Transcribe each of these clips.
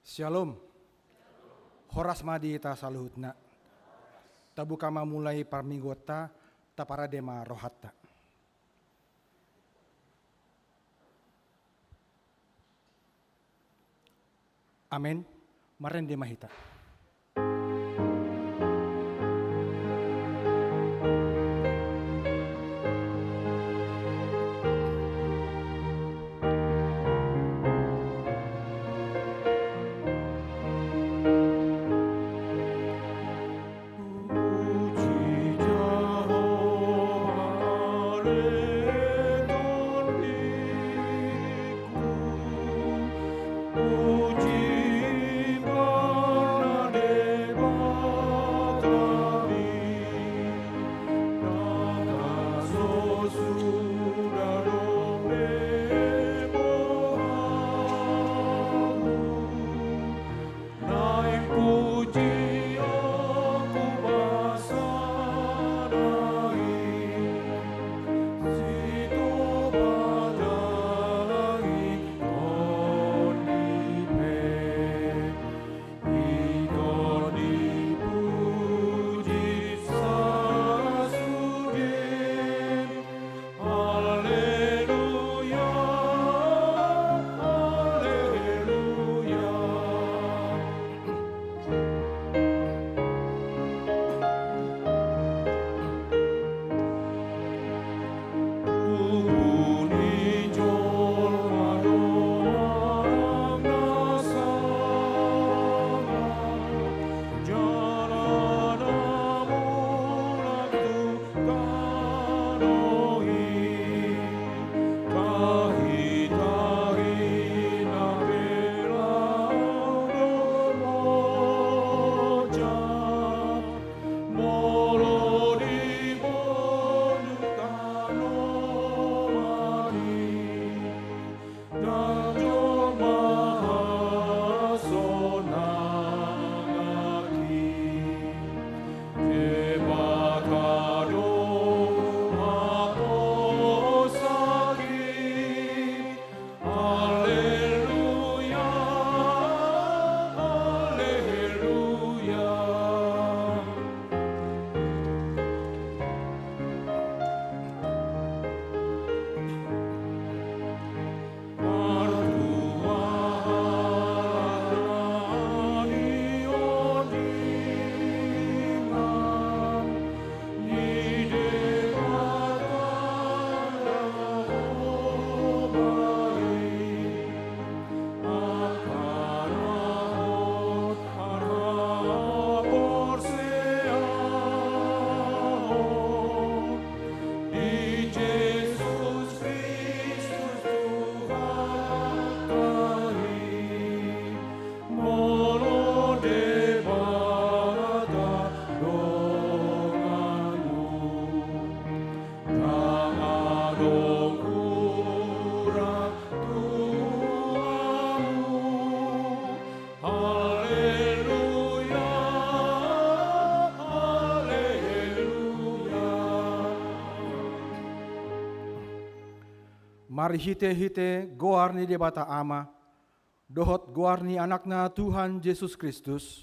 Shalom. Horas madi ta saluhutna. Tabuka mulai parminggota ta paradema rohatta. Amin. Marende mahita. Mari hite goarni debata ama, dohot goarni anakna Tuhan Yesus Kristus,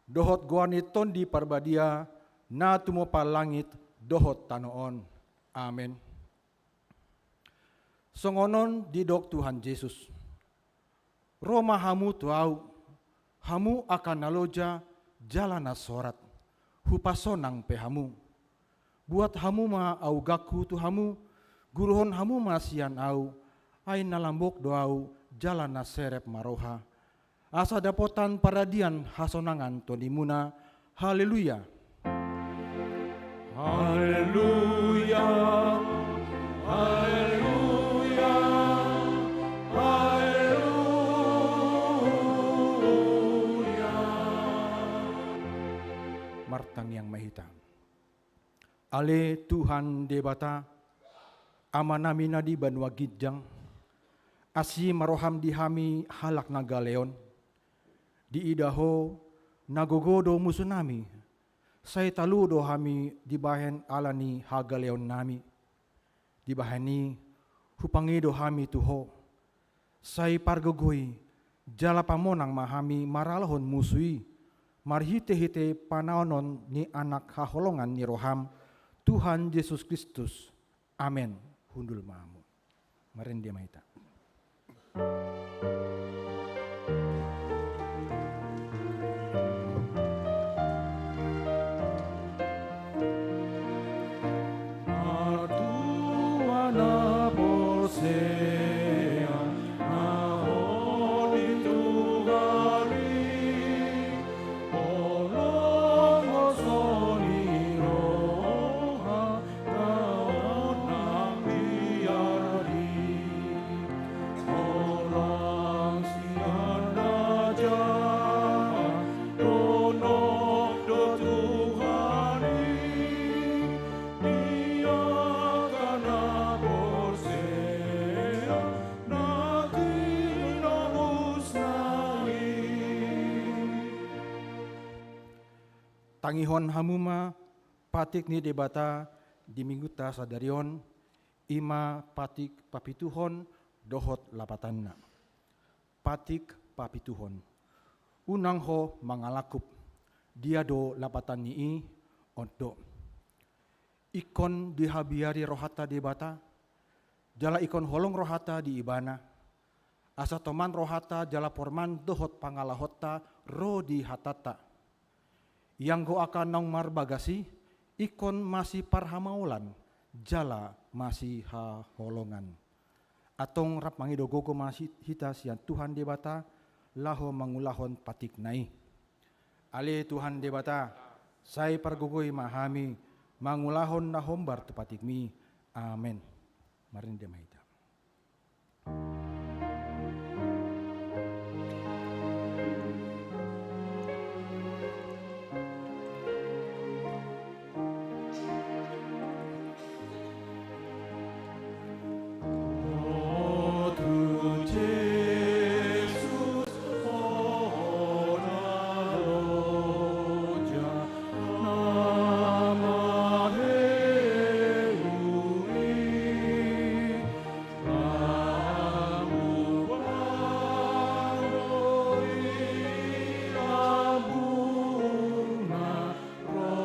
dohot goarni tondi parbadia, na tumopa langit, dohot tanoon. Amin. Songonon didok Tuhan Yesus. Roma hamu tuau, hamu akan naloja jalana sorat, hupasonang pehamu. Buat hamu ma augaku tu hamu, guruhon hamu masian au, ay nalambok doau jalan na serep maroha. Asa dapotan paradian hasonangan tonimuna. Haleluya. Haleluya. Haleluya. Haleluya. Martang yang mahita. Ale Tuhan debata, amanami nadi banwa gidjang, asi maroham dihami halak nagaleon, di idaho nagogodo musunami, say taludo hami dibahen alani hagaleon nami, dibahani hupangido hami tuho, say pargogoy Jala pamonang mahami maralahon musui, marhite-hite panaonon ni anak haholongan ni roham, Tuhan Yesus Kristus. Amen. Hundul mahamu. Maren dia maita. Tuana posea, naoli Tuhani, olong osoni roha, naonang biari, orang sianda jalan, dono do Tuhani, dia kana posea, natina musnai. Tangihon hamuma patik ni debata di mingguta sadarion ima patik papituhon dohot lapatanna. Patik papituhon. Unang ho mangalakup dia do lapatan nii ondo. Ikon dihabiari rohata debata jala ikon holong rohata di ibana. Asa toman rohata jala porman dohot pangalahota ro di hatata. Yang go akan nong marbagasi ikon masih parhamaulan jala masih haholongan. Atong rap mangido gogo masih hita sian Tuhan debata laho mangulahon patik nai. Ale Tuhan debata saya pargugoi mahami mangulahon na hombar tu patik mi. Amen. Marin dia maita. Oh tu Jesus, oh naloja, nama Heui, kamu baroi abuna rohani.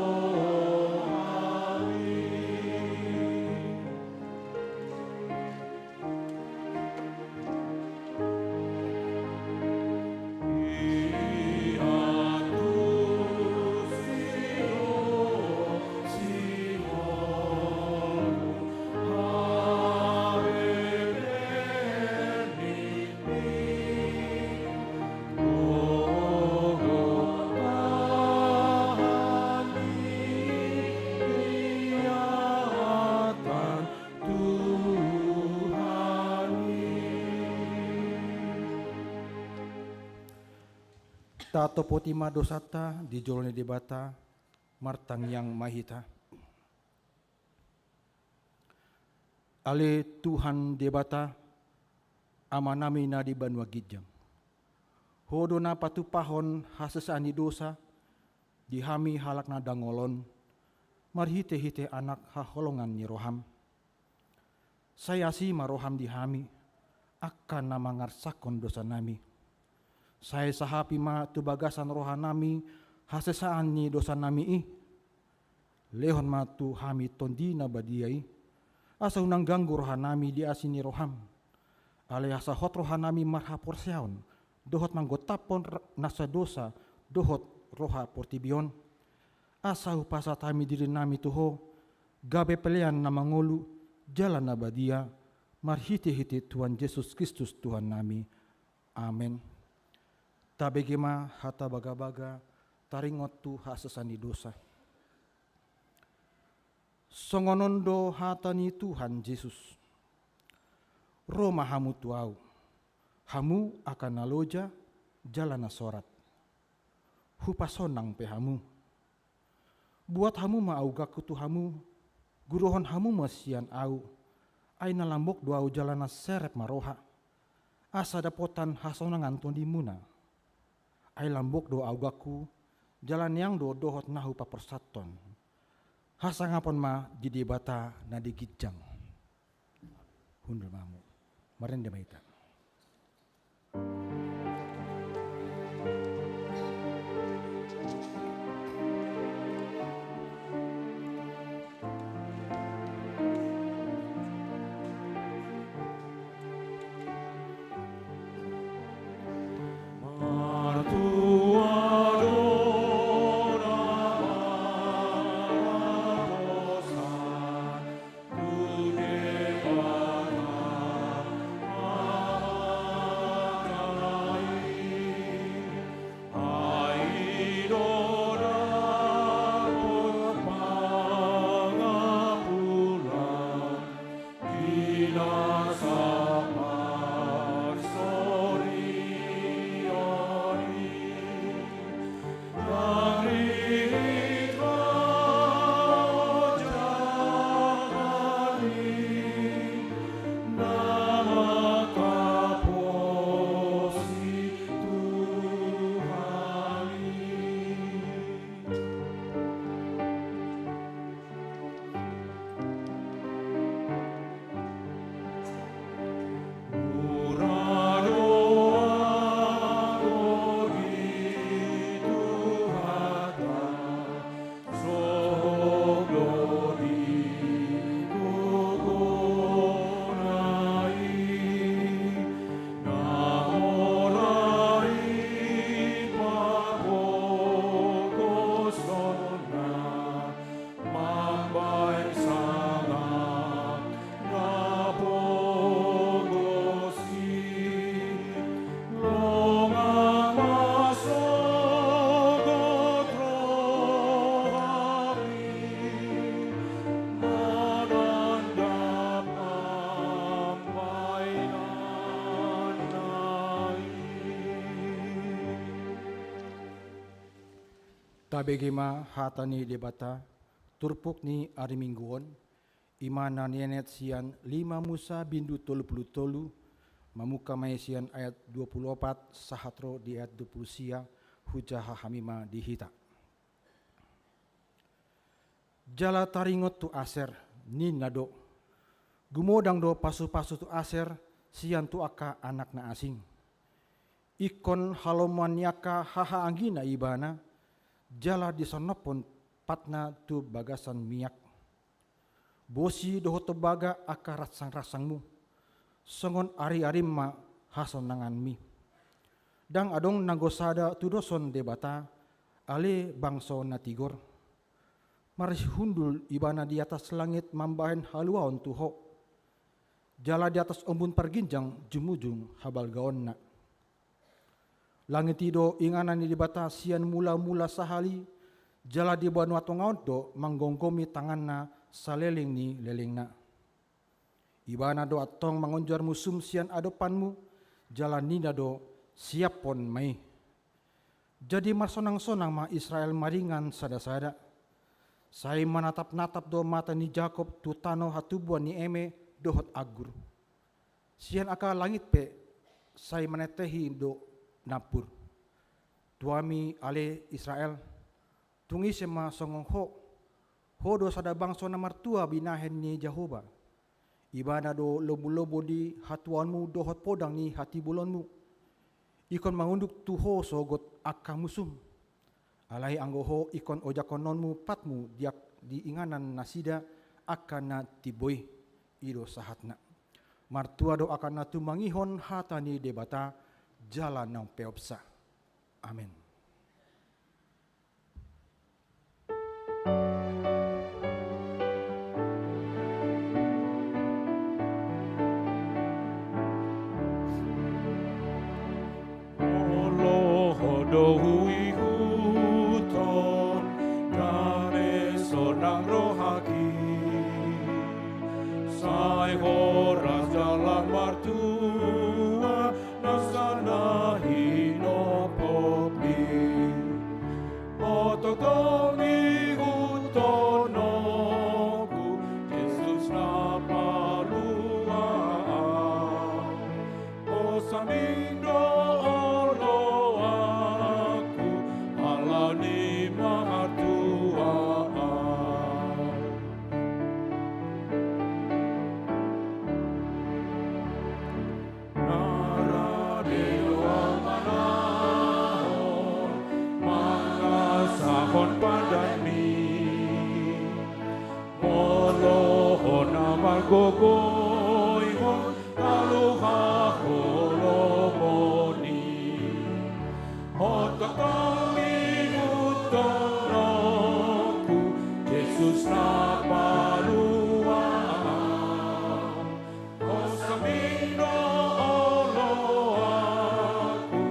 Tato potima dosata di jolone debata martang yang mahita. Ale Tuhan debata amanami na di banwa gidjang. Hodo na patupahon hasesani dosa dihami halak na dangolon marhite-hite anak haholongan ni roham. Saya si maroham dihami akan na mangarsakon dosa nami. Saya sahapi ma tu bagasan rohanami hasesaan ni dosa nami lehon ma tu hami tondi na badiai asa unang ganggu rohanami di asini roham ale asa hot rohanami marhapor siaon dohot manggotapon nasa dosa dohot roha portibion asa upasa tami diri nami tuho gabe pelean na mangolu jalan na badia marhite-hite Tuhan Yesus Kristus Tuhan nami. Amen. Tabegema hata baga-baga taringot tu hasesani dosa. Songonondo hata ni Tuhan Yesus. Roma hamu tuau. Hamu akan naloja jalana sorat. Hupasonang pehamu. Buat hamu maaugaku tu hamu. Guruhon hamu masian au. Aina lambok duau jalana seret maroha. Asa dapotan hasonangan tondi muna. Ai lambok do augaku jalan yang do dohot nahu papersaton hasangapon ma di debata na digijang hundul mamu maren de maita. Tabegema hatani debata turpuk ni ari mingguon imana nienet sian 5 Musa bindu 30 mamuka maesian ayat 24 sahatro di ayat 20 sia hujaha hamima dihita. Jala taringot tu aser ni nado gumodang do pasu-pasu tu aser sian tu aka anak na asing ikon haloman yaka haha anggina ibana jala disonopon patna tu bagasan miyak bosi doho tebaga aka rasang-rasangmu songon ari-ari ma hasonangan mi dang adong nagosada tu doson debata ale bangso na tigor maris hundul ibana di atas langit mambahen haluaon tuho jala di atas ombun perginjang jumujung habal gaonna langit tido inganan di bata sian mula-mula sahali jala di banu atongaon do manggonggomi tanganna saleling ni lelingna ibana do atong mangonjar musum sian adopanmu jala nina do siap pon mai jadi masonang-sonang ma Israel maringan sada-sada saya menatap-natap do mata ni Jakob tu tano hatubuan ni eme dohot agur sian aka langit pe saya menetehi do napur tuami ale Israel tungi sema songong ho do sada bangso na martua binahen ni Jehovah ibana do lobo-lobo di hatuanmu dohot podang ni hati bulonmu ikon mangunduk tuho sogot aka musum alai anggoho ikon ojakononmu patmu di inganan nasida akan na tiboi ido sahatna martua do akan na tumangihon hatani debata jalan nang peopsa amin. Dohui huton kane sonang rohaki sai horas jalan martua nasana hinopopi ototongi hutonoku Yesus na palua osamindo Gogoi hon aloha holomoni hototomi hutonoku Yesus na palua osamino oloaku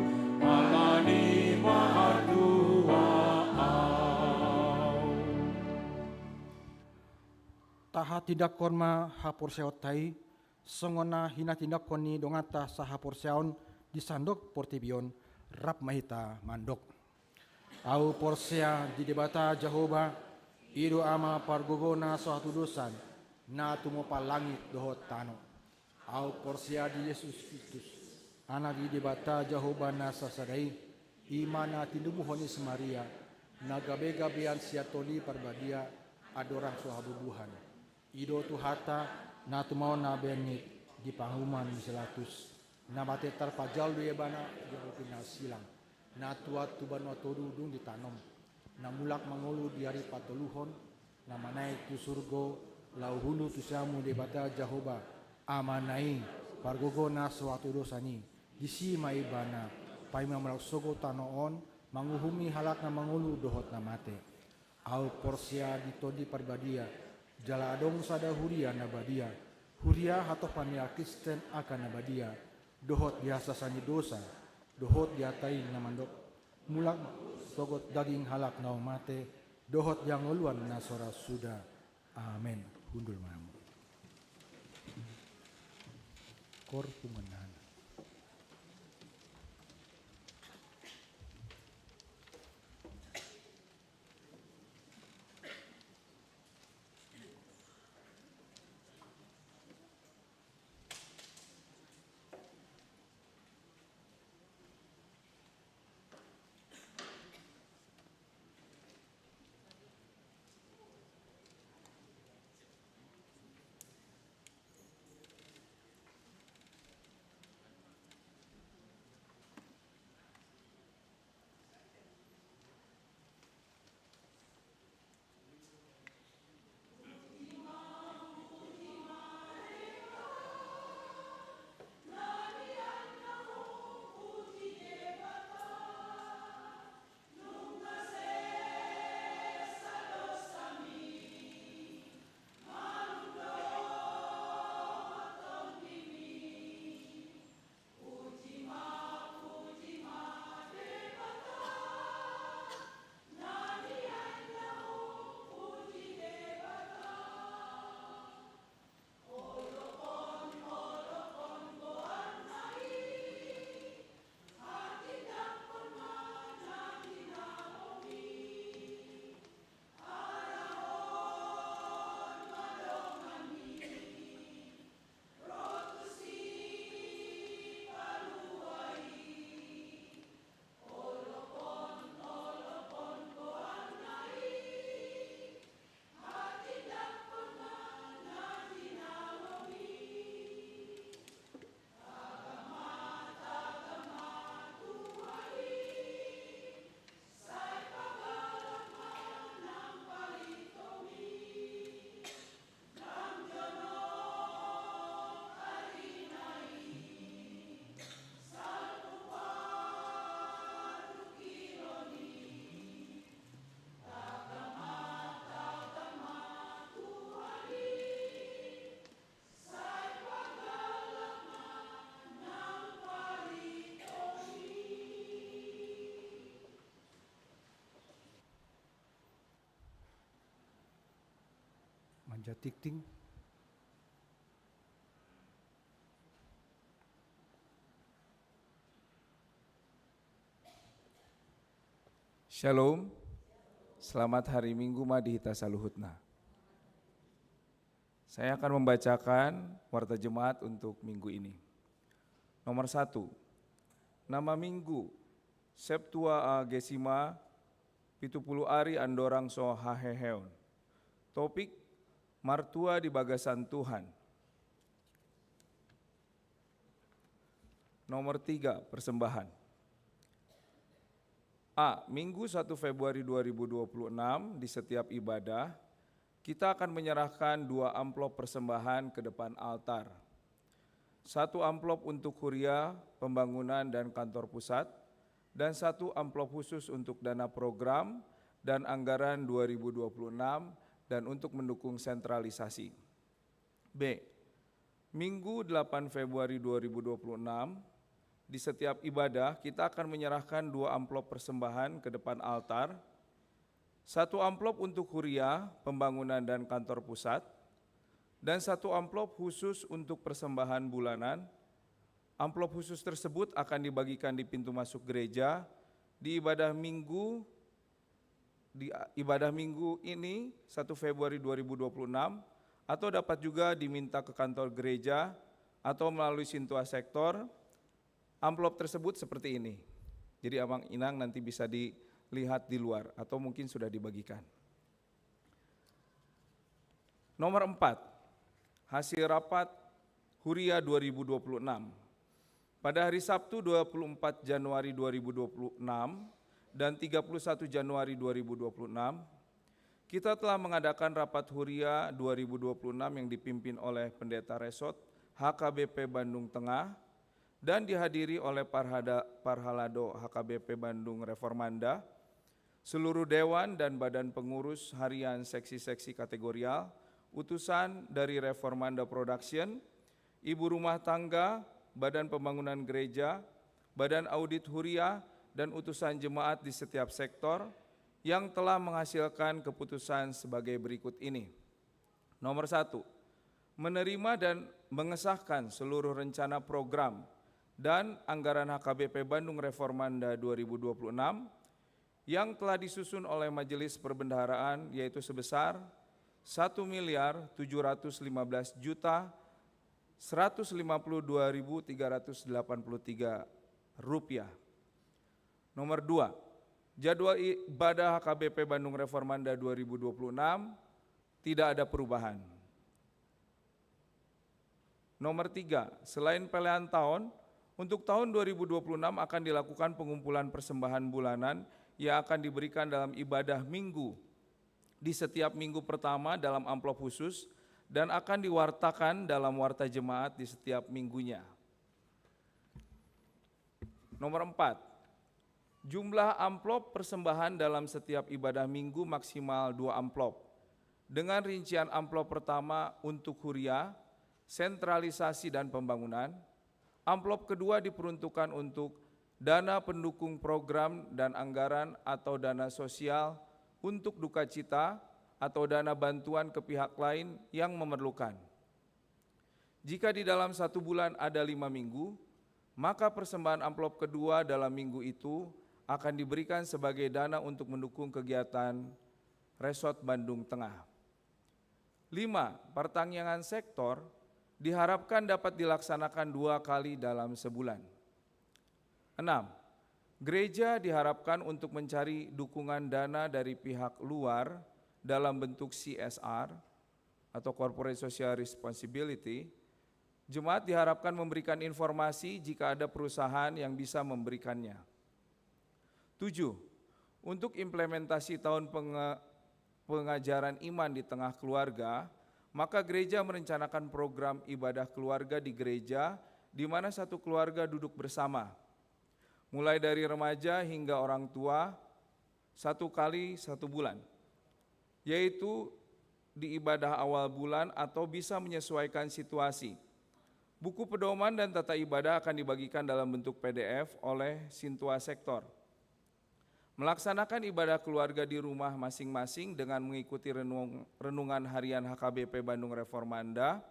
alani mahatua taha tidak korma hapur seotai songona hina tindak koni dongata sahapur seon di sandok portibion rap mahita mandok au porsea di debata Jehovah ido ama pargogona suatu dosan na tumo palangit dohot tano au porsea di Yesus Kristus ana di debata Jehovah na sasadai imana tindubuhonis Maria nagabe-gabean siatoli parbadia adorang suhabubuhan ido tu hata na tumau na benit di panghuman miselatus na mate tarpajal duye bana di silang na tuat tu banua todudung ditanom na mulak mangolu di hari patoluhon na manai tu surgo lau hulu tu samu de bata Jehovah amanai pargogo na suatu dosani disi mai bana pai mamalak sogo tanoon manguhumi halak na mangolu dohot na mate au porsia ditodi parbadia jala adong sada huria nabadia huria hatau pania Kristen akan nabadia dohot biasa sani dosa dohot diatai namandok mulak sogot daging halak nau mate dohot yang uluan nasora sudah amin hundul mamu kor pumenan Jatikting. Shalom, selamat hari Minggu Madihita Saluhutna. Saya akan membacakan warta jemaat untuk minggu ini. Nomor 1, nama minggu, Septua Gesima, 70 Ari Andorang So Haheheon. Topik, Martua di Bagasan Tuhan. Nomor 3, persembahan. A. Minggu 1 Februari 2026 di setiap ibadah, kita akan menyerahkan 2 amplop persembahan ke depan altar. 1 amplop untuk kuria, pembangunan dan kantor pusat, dan 1 amplop khusus untuk dana program dan anggaran 2026 dan untuk mendukung sentralisasi. B. Minggu 8 Februari 2026, di setiap ibadah, kita akan menyerahkan 2 amplop persembahan ke depan altar, 1 amplop untuk kuria, pembangunan dan kantor pusat, dan 1 amplop khusus untuk persembahan bulanan. Amplop khusus tersebut akan dibagikan di pintu masuk gereja di ibadah minggu ini 1 Februari 2026, atau dapat juga diminta ke kantor gereja atau melalui Sintua Sektor. Amplop tersebut seperti ini. Jadi Abang Inang nanti bisa dilihat di luar atau mungkin sudah dibagikan. Nomor 4, hasil rapat Huria 2026. Pada hari Sabtu 24 Januari 2026 dan 31 Januari 2026, kita telah mengadakan rapat Huria 2026 yang dipimpin oleh Pendeta Resot HKBP Bandung Tengah dan dihadiri oleh Parhalado HKBP Bandung Reformanda, seluruh dewan dan badan pengurus harian seksi-seksi kategorial, utusan dari Reformanda Production, ibu rumah tangga, badan pembangunan gereja, badan audit Huria, dan utusan jemaat di setiap sektor yang telah menghasilkan keputusan sebagai berikut ini. Nomor 1, menerima dan mengesahkan seluruh rencana program dan anggaran HKBP Bandung Reformanda 2026 yang telah disusun oleh Majelis Perbendaharaan, yaitu sebesar 1.715.152.383 rupiah. Nomor 2, jadwal ibadah HKBP Bandung Reformanda 2026 tidak ada perubahan. Nomor 3, selain pelean tahun, untuk tahun 2026 akan dilakukan pengumpulan persembahan bulanan yang akan diberikan dalam ibadah minggu di setiap minggu pertama dalam amplop khusus dan akan diwartakan dalam warta jemaat di setiap minggunya. Nomor 4, jumlah amplop persembahan dalam setiap ibadah minggu maksimal 2 amplop. Dengan rincian amplop pertama untuk kuria, sentralisasi dan pembangunan. Amplop kedua diperuntukkan untuk dana pendukung program dan anggaran atau dana sosial untuk duka cita atau dana bantuan ke pihak lain yang memerlukan. Jika di dalam 1 bulan ada 5 minggu, maka persembahan amplop kedua dalam minggu itu akan diberikan sebagai dana untuk mendukung kegiatan Resort Bandung Tengah. 5, pertanggungan sektor diharapkan dapat dilaksanakan 2 kali dalam sebulan. 6, gereja diharapkan untuk mencari dukungan dana dari pihak luar dalam bentuk CSR atau Corporate Social Responsibility. Jemaat diharapkan memberikan informasi jika ada perusahaan yang bisa memberikannya. 7, untuk implementasi tahun pengajaran iman di tengah keluarga, maka gereja merencanakan program ibadah keluarga di gereja di mana satu keluarga duduk bersama, mulai dari remaja hingga orang tua 1 kali 1 bulan, yaitu di ibadah awal bulan atau bisa menyesuaikan situasi. Buku pedoman dan tata ibadah akan dibagikan dalam bentuk PDF oleh Sintua Sektor. Melaksanakan ibadah keluarga di rumah masing-masing dengan mengikuti renungan harian HKBP Bandung Reformanda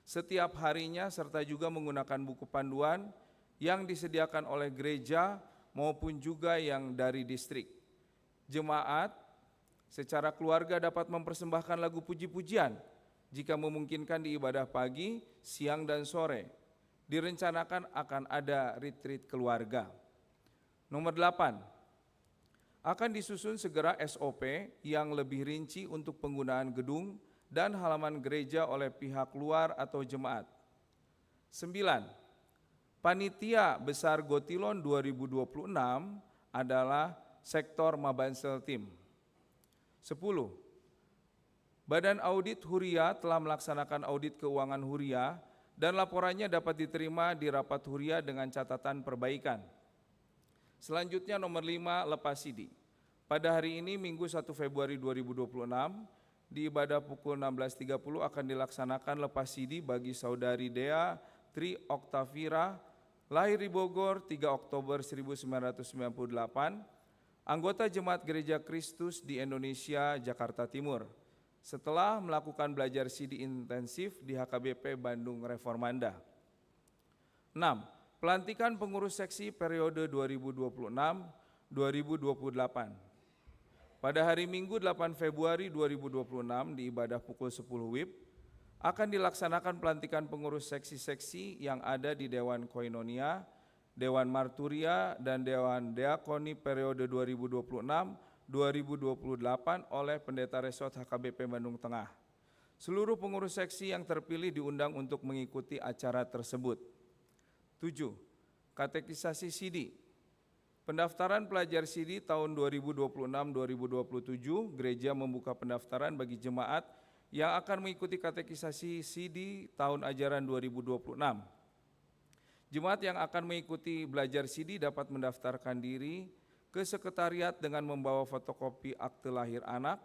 setiap harinya, serta juga menggunakan buku panduan yang disediakan oleh gereja maupun juga yang dari distrik. Jemaat secara keluarga dapat mempersembahkan lagu puji-pujian jika memungkinkan di ibadah pagi, siang, dan sore. Direncanakan akan ada retreat keluarga. Nomor 8, akan disusun segera SOP yang lebih rinci untuk penggunaan gedung dan halaman gereja oleh pihak luar atau jemaat. 9, Panitia Besar Gotilon 2026 adalah sektor Mabansel Tim. 10, Badan Audit Huria telah melaksanakan audit keuangan Huria dan laporannya dapat diterima di rapat Huria dengan catatan perbaikan. Selanjutnya nomor 5, lepas CD. Pada hari ini Minggu 1 Februari 2026, di ibadah pukul 16.30 akan dilaksanakan lepas CD bagi saudari Dea Tri Oktavira, lahir di Bogor 3 Oktober 1998, anggota Jemaat Gereja Kristus di Indonesia, Jakarta Timur, setelah melakukan belajar CD intensif di HKBP Bandung Reformanda. 6. Pelantikan pengurus seksi periode 2026-2028. Pada hari Minggu 8 Februari 2026 di ibadah pukul 10 WIB akan dilaksanakan pelantikan pengurus seksi-seksi yang ada di Dewan Koinonia, Dewan Marturia, dan Dewan Diakoni periode 2026-2028 oleh Pendeta Resort HKBP Bandung Tengah. Seluruh pengurus seksi yang terpilih diundang untuk mengikuti acara tersebut. 7. Katekisasi CD. Pendaftaran pelajar CD tahun 2026-2027, gereja membuka pendaftaran bagi jemaat yang akan mengikuti katekisasi CD tahun ajaran 2026. Jemaat yang akan mengikuti belajar CD dapat mendaftarkan diri ke sekretariat dengan membawa fotokopi akte lahir anak,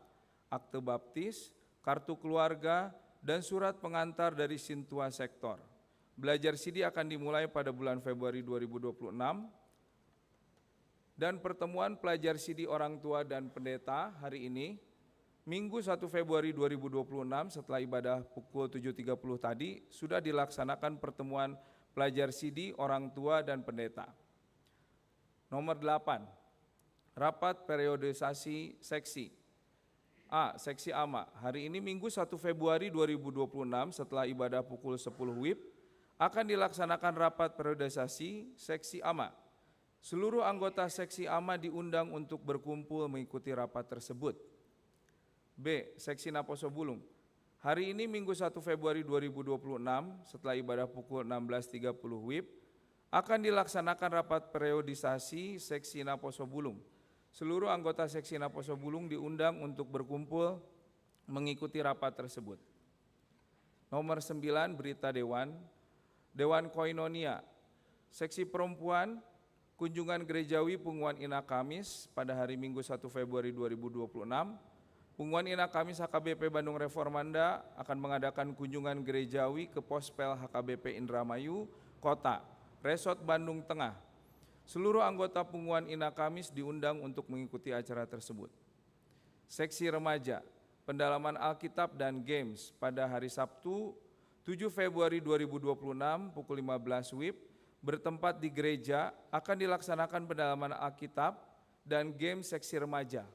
akte baptis, kartu keluarga, dan surat pengantar dari Sintua Sektor. Belajar CD akan dimulai pada bulan Februari 2026 dan pertemuan pelajar CD orang tua dan pendeta hari ini, Minggu 1 Februari 2026 setelah ibadah pukul 7.30 tadi, sudah dilaksanakan pertemuan pelajar CD orang tua dan pendeta. Nomor 8, rapat periodisasi seksi. A. Seksi AMA. Hari ini Minggu 1 Februari 2026 setelah ibadah pukul 10 WIB akan dilaksanakan rapat periodisasi seksi AMA. Seluruh anggota seksi AMA diundang untuk berkumpul mengikuti rapat tersebut. B. Seksi Naposo Bulung. Hari ini Minggu 1 Februari 2026 setelah ibadah pukul 16.30 WIB akan dilaksanakan rapat periodisasi seksi Naposo Bulung. Seluruh anggota seksi Naposo Bulung diundang untuk berkumpul mengikuti rapat tersebut. Nomor 9, berita Dewan. Dewan Koinonia, seksi perempuan, kunjungan gerejawi Punguan Ina Kamis pada hari Minggu 1 Februari 2026. Punguan Ina Kamis HKBP Bandung Reformanda akan mengadakan kunjungan gerejawi ke Pospel HKBP Indramayu, Kota, Resort Bandung Tengah. Seluruh anggota Punguan Ina Kamis diundang untuk mengikuti acara tersebut. Seksi remaja, pendalaman Alkitab dan Games pada hari Sabtu 7 Februari 2026 pukul 15 WIB bertempat di gereja akan dilaksanakan pendalaman Alkitab dan Games seksi remaja.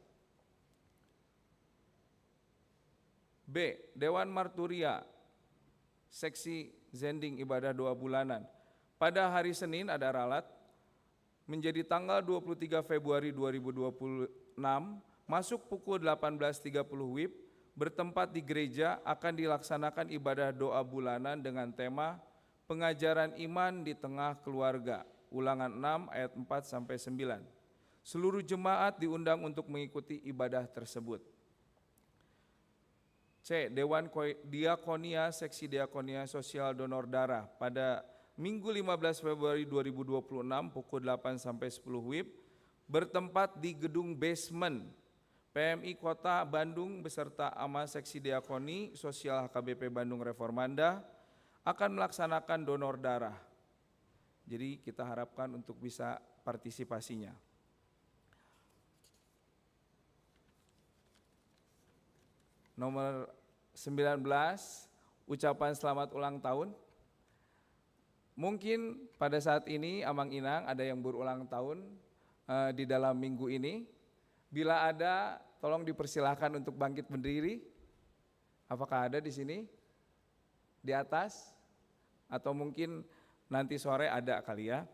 B. Dewan Marturia, seksi Zending ibadah 2 bulanan. Pada hari Senin ada ralat, menjadi tanggal 23 Februari 2026, masuk pukul 18.30 WIB, bertempat di gereja akan dilaksanakan ibadah doa bulanan dengan tema pengajaran iman di tengah keluarga, Ulangan 6 ayat 4-9. Seluruh jemaat diundang untuk mengikuti ibadah tersebut. C. Dewan Diakonia, seksi Diakonia Sosial Donor Darah pada Minggu 15 Februari 2026 pukul 8-10 WIB bertempat di gedung basement PMI Kota Bandung beserta AMA Seksi Diakoni Sosial HKBP Bandung Reformanda akan melaksanakan donor darah. Jadi kita harapkan untuk bisa partisipasinya. nomor 19, ucapan selamat ulang tahun. Mungkin pada saat ini Amang Inang ada yang berulang tahun di dalam minggu ini. Bila ada, tolong dipersilahkan untuk bangkit berdiri. Apakah ada di sini? Di atas? Atau mungkin nanti sore ada kali ya.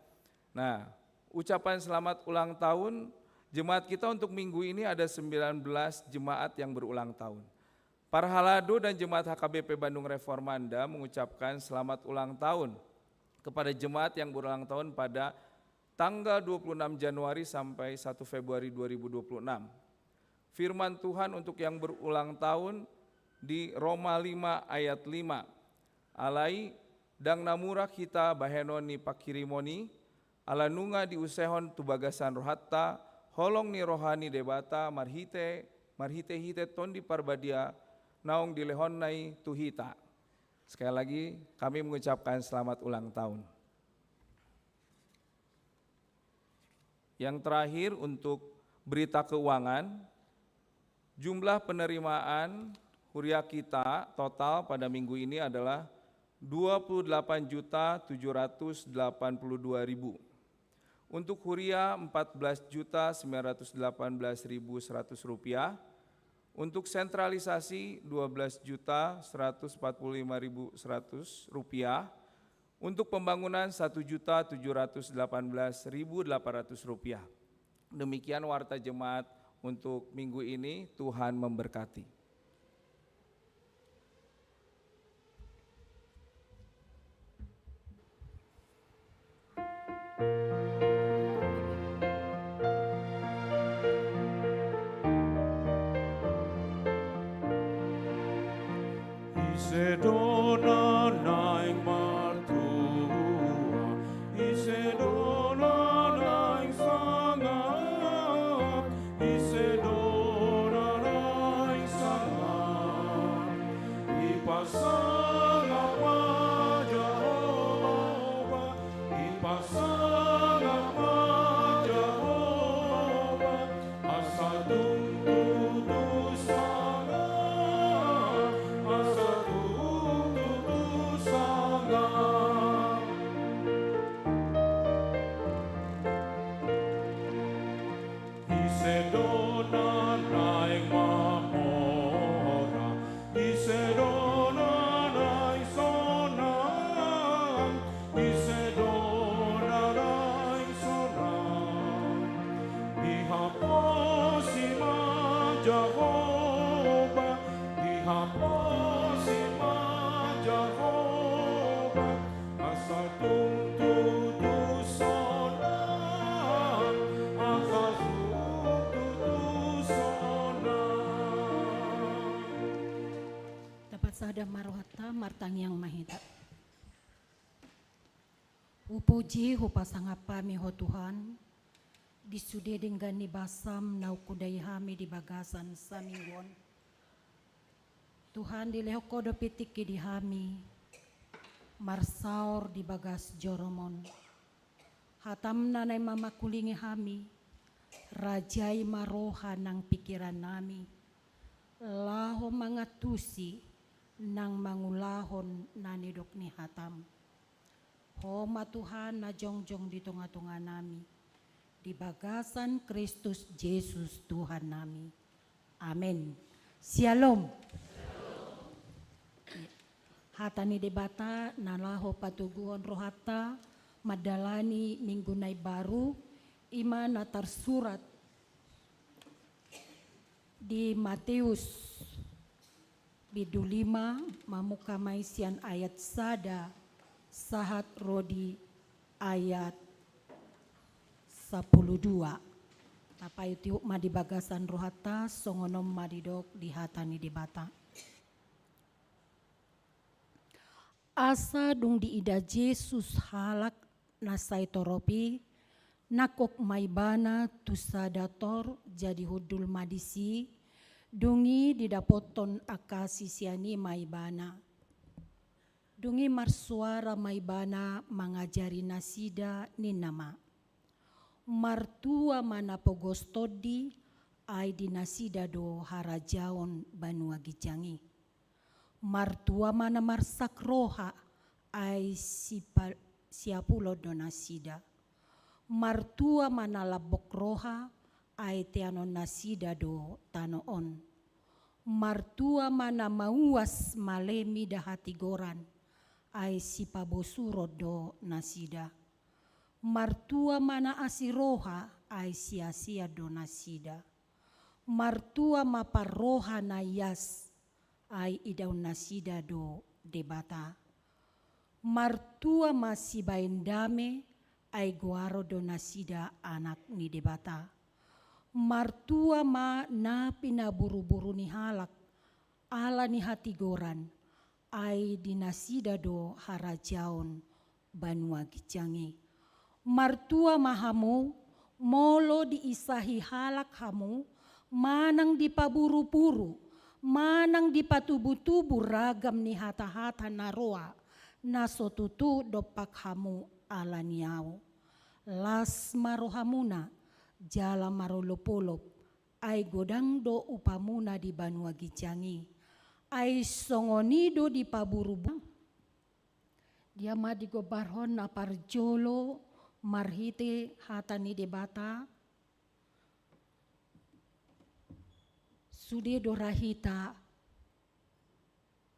Nah, ucapan selamat ulang tahun jemaat kita untuk minggu ini ada 19 jemaat yang berulang tahun. Para halado dan jemaat HKBP Bandung Reformanda mengucapkan selamat ulang tahun kepada jemaat yang berulang tahun pada tanggal 26 Januari sampai 1 Februari 2026. Firman Tuhan untuk yang berulang tahun di Roma 5 ayat 5. Alai dang namurak kita bahenoni pakirimoni, ala nunga di usehon tubagasan rohatta, holong ni rohani debata marhite hite tondi parbadia, naung dilehonnai tuhita. Sekali lagi kami mengucapkan selamat ulang tahun. Yang terakhir untuk berita keuangan, jumlah penerimaan Huria kita total pada minggu ini adalah 28.782.000. Untuk Huria 14.918.100 rupiah. Untuk sentralisasi 12.145.100 rupiah. Untuk pembangunan 1.718.800 rupiah. Demikian warta jemaat untuk minggu ini. Tuhan memberkati. Isedona naing matua, Isedona naing sangat, Isedona naing sangat. Ipasang apa Jehovah, ipasang apa Jehovah, asa tunggu sangat, asa tunggu sangat. Isedona naing mamora, Isedona naing sonang, Isedona naing sonang. Dihaposi ma Jehovah, dihaposi ma Jehovah, asa tunggu sonang, asa tunggu sonang. Dapat sada marohata martang yang mahita. Upuji hupasangapa miho Tuhan, disude dengan ni basam nau kudai hami di bagasan samingwon. Tuhan dilehoko do pitik di hami, marsaur di bagas joromon. Hatam nanay mama kulingi hami, rajai maroha nang pikiran nami. Laho mangatusi nang mangulahon nanidok ni hatam. Homa Tuhan na jongjong di tunga-tunga nami. Di bagasan Kristus Yesus Tuhan nami. Amin. Shalom. Hatani debata nalaho patuguhon rohata madalani minggunay baru ima natar surat di Matius bidu 5 mamukamay sian ayat sada sahat rodi ayat 12. Tapayu tiuk madi bagasan rohata songonom madidok di hatani debata. Asa dung diida Yesus halak nasai toropi nakok maibana tusadator jadi hudul madisi dungi didapoton akasi siani maibana. Dungi marsuara maibana mangajari nasida ni nama. Martua mana pogostodi ai dinasida do harajaon Banua Gijangi. Martua mana marsak roha ai siapulo do nasida. Martua mana labok roha ai teano nasida do tanoon. Martua mana mauas malemi da hati goran ai sipabosuro do nasida. Martua mana asiroha ai sia-sia do nasida. Martua maparoha na yas ai idau nasida do debata. Martua masibaindame ai guaro do nasida anak ni debata. Martua ma na pinaburu-buru ni halak ala ni hati goran ai dinasida do harajaon Banua Gijangi. Martua mahamu molo diisahi halak hamu manang dipaburu-buru manang dipatubu-tubu ragam ni hata-hata naroa na sotutu dopak hamu ala niau. Las marohamuna jala marolopolop ai godang do upamuna di Banua Gijangi ai songonido di paburu dia madi gobarhon na parjolo marhite hatani debata sude dorahita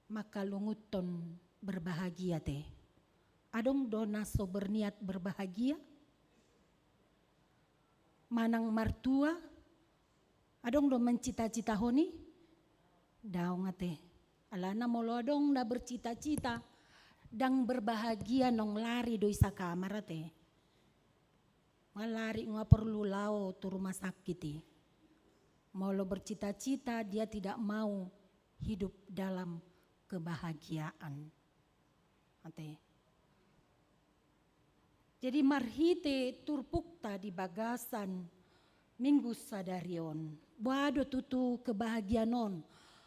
makalunguton berbahagia teh adong dona so berniat berbahagia manang martua adong do mencita-cita honi daong ate alana molo adong da bercita-cita dang berbahagia nong lari do isa kamar ate malari nga perlu lao tu rumah sakit molo bercita-cita dia tidak mau hidup dalam kebahagiaan ate. Jadi marhite turpukta di bagasan minggu sadarion. Bado tutu kebahagiaanon.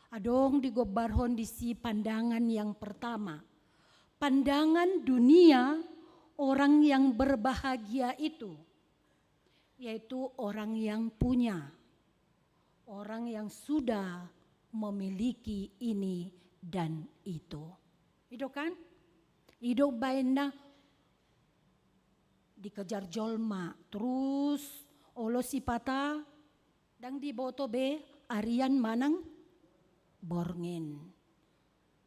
Adong digobarhon di si pandangan yang pertama. Pandangan dunia orang yang berbahagia itu. Yaitu orang yang punya. Orang yang sudah memiliki ini dan itu. Itu kan? Itu baina dikejar jolma terus olo sipata dang diboto be arian manang borngin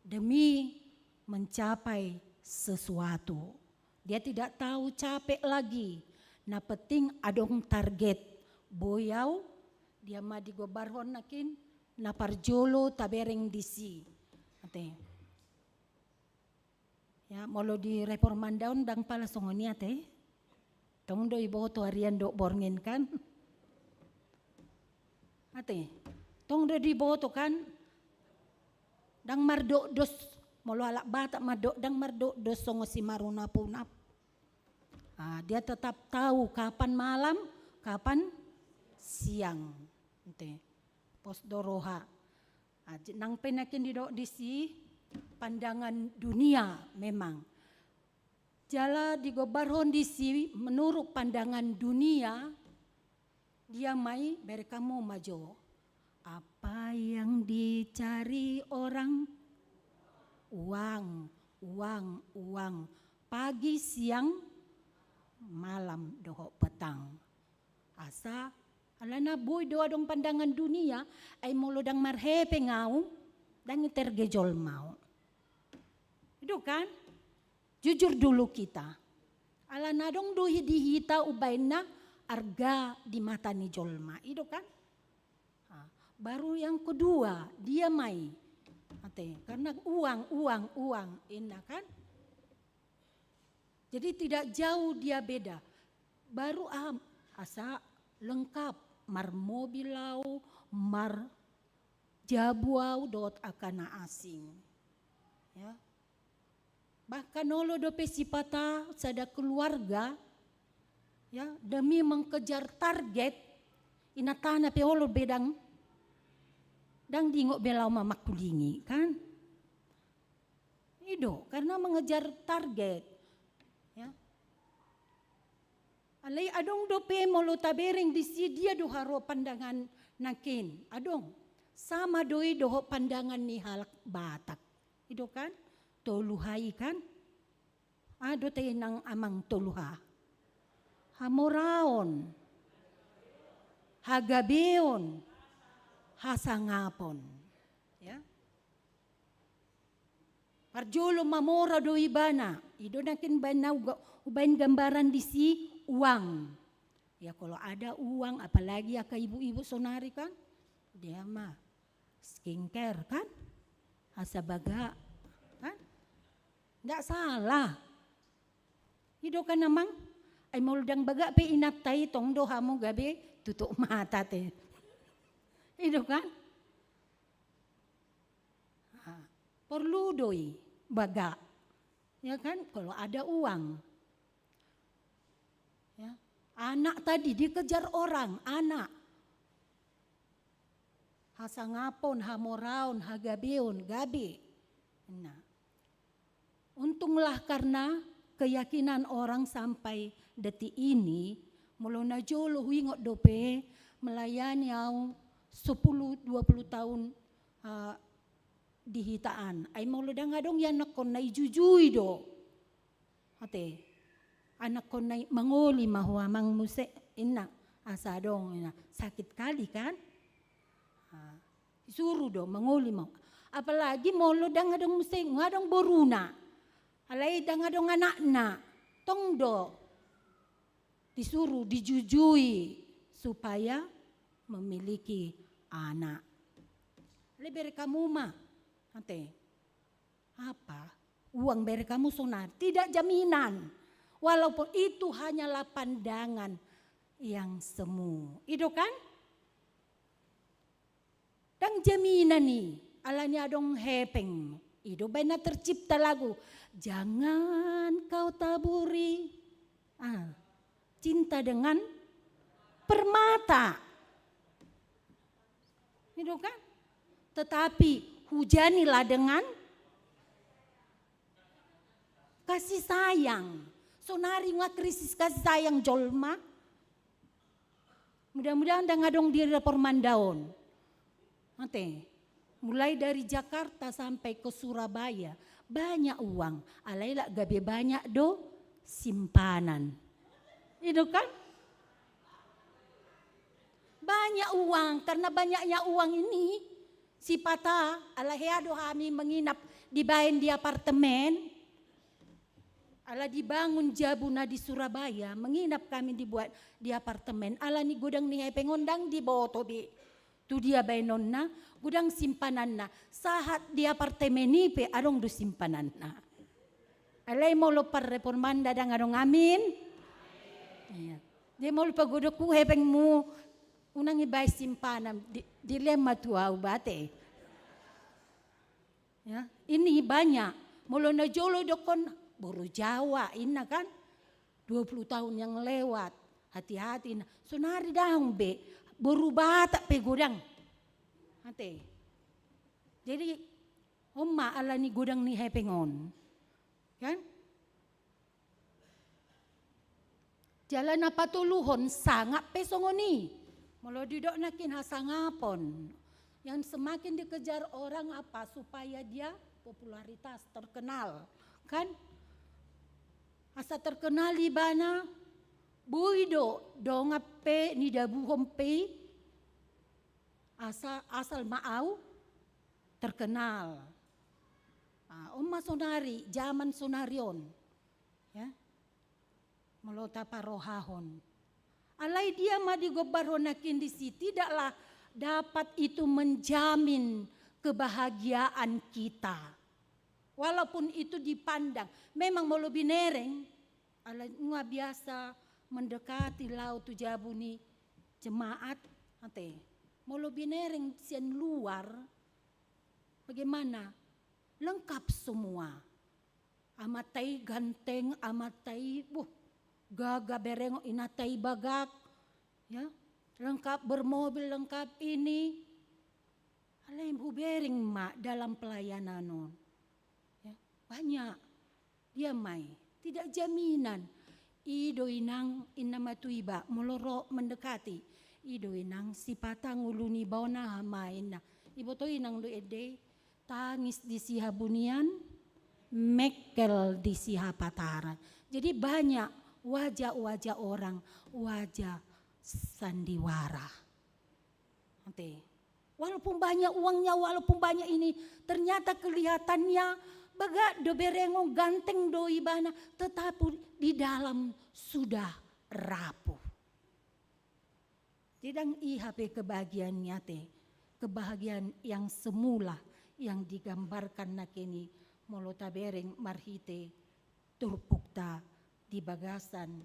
demi mencapai sesuatu dia tidak tahu capek lagi na penting adong target boyau dia madi gobarhon nakin na parjolo tabereng disi ate ya molo di reformandaun dang pala songoni ate tong do iboto arian do borngin kan ate tong do diboto kan dang mardo dos molo alak bata mardo dang mardo dos songo si maruna punap dia tetap tahu kapan malam kapan siang ate pos doroha nang penakin di do disi pandangan dunia memang jala digobarhon disi menurut pandangan dunia dia mai berekamu majo apa yang dicari orang uang pagi siang malam doho petang asa alana boy do adong pandangan dunia ay molodang marhepe ngau dan tergejol mau itu kan jujur dulu kita. Ala nadong duhi dihita ubaina arga di mata ni jolma. Itu kan. Baru yang kedua dia mai. Karena uang. Ina kan. Jadi tidak jauh dia beda. Baru asa lengkap. Mar mobilau, mar jabuau dot akana asing. Ya. Bahkan olo dope sipata sada keluarga ya demi mengejar target inatana pe olo bedang dang dingok belau mama kulingi kan ido karena mengejar target ya alai adong dope molo tabereng di si dia do haro pandangan nakin adong sama doi doho pandangan ni halak Batak. Itu kan toluhai kan? Ado tayo ng amang toluha. Hamoraon, hagabeon, hasangapon. Ya. Parjolo mamora do ibana. Ido nakin bana ubain gambaran di si uang. Ya kalau ada uang apalagi ya ke ibu-ibu sonari kan. Dia mah skincare kan. Asabaga kan. Nggak salah. Ido kan namang ay moldang baga pe inaptay tong doha mo gabi tutup mata te. Ido kan? Perlu doi baga. Ya kan? Kalau ada uang. Ya. Anak tadi dikejar orang, anak. Hasangapon, hamoraon, hagabeon, gabi. Nah. Untunglah karena keyakinan orang sampai detik ini mula na jolo huingot dope melayani au 10-20 tahun di hitaan. Ay mula dangadong yan nakon na ijujui do. Ate, anak ko na mangoli mahuwa mang muse ina asadong ina sakit kali kan? Suruh do mangoli mau. Apalagi mula dangadong muse ngadong boruna. Alay dangadong anak na tongdo disuruh dijujui supaya memiliki anak. Lebih kamu mah, ate apa? Uang beri kamu sonar tidak jaminan, walaupun itu hanyalah pandangan yang semu. Itu kan? Dan jaminan nih, alanya dong hepeng. Itu benar tercipta lagu. Jangan kau taburi cinta dengan permata. Itu kan? Tetapi hujanilah dengan kasih sayang. Sonari nga krisis kasih sayang jolma. Mudah-mudahan dangadong diri pormandaon. Ate, mulai dari Jakarta sampai ke Surabaya banyak uang. Alayla gabi banyak do simpanan. Itu kan? Banyak uang karena banyaknya uang ini si pata alaheado kami menginap di bayan di apartemen. Ala dibangun jabuna di Surabaya, menginap kami dibuat di apartemen. Ala ni gudang ni pengondang di boto di tu dia bayanon na gudang simpanan na sahat di apartemen ni pe adong do simpanan na. Alay mo lo par reformanda dang adong amin. Iya. Dia mo lo pagodok ku hepeng mo unang ibay simpanan dilema tuaw bate. Ya, ini banyak. Mula na jolo dokon baru Jawa ina kan 20 tahun yang lewat. Hati-hati na. Sonari dahong be baru bata pe gudang. Hati. Jadi Oma ala ni gudang ni hepengon. Kan? Jalan na patuluhon sangat pesongoni. Mula didok nakin hasangapon. Yang semakin dikejar orang apa supaya dia popularitas terkenal. Kan? Asa terkenal di bana buido dongape ni dabuhompe asal maau terkenal. Oma sonari zaman sonarion. Ya. Melota parohahon. Alay dia madi gobaronakin di sini tidaklah dapat itu menjamin kebahagiaan kita. Walaupun itu dipandang memang mau lebih nereng. Alay nga biasa mendekati laut tujabuni jemaat ate. Mau lebih nereng sian luar. Bagaimana? Lengkap semua. Amatay ganteng, amatay gaga bereng inatay bagak. Ya, lengkap bermobil, lengkap ini. Alay hubering mak dalam pelayanan non. Ya, banyak. Dia mai, tidak jaminan. Ido inang inamatuiba meloro mendekati. Ido inang si patang uluni bauna hamain na. Ibo to inang do ede tangis di siha bunian, mekel di siha pataran. Jadi banyak wajah-wajah orang, wajah sandiwara. Nanti, walaupun banyak uangnya, walaupun banyak ini, ternyata kelihatannya baga do berengong ganteng do ibana, tetapi di dalam sudah rapuh. Tidang IHP kebahagiaannya teh, kebahagiaan yang semula yang digambarkan nakini molota bereng marhite turpukta di bagasan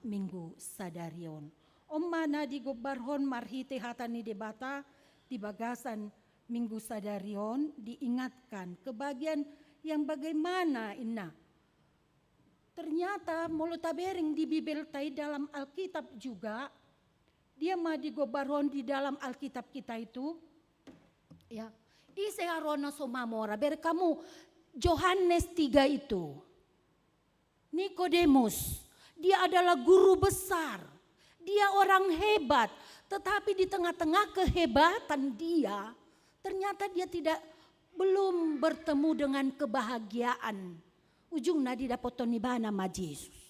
minggu sadarion. Om mana di gobarhon marhite hatani debata di bagasan minggu sadarion diingatkan kebahagiaan yang bagaimana inna. Ternyata molota bereng di Bibel tai dalam Alkitab juga. Dia mah di gobarhon di dalam Alkitab kita itu, ya. Ise arona somamora ber kamu Yohanes 3 itu. Nikodemus, dia adalah guru besar. Dia orang hebat, tetapi di tengah-tengah kehebatan dia, ternyata dia belum bertemu dengan kebahagiaan. Ujungnya didapat nibana ma Yesus.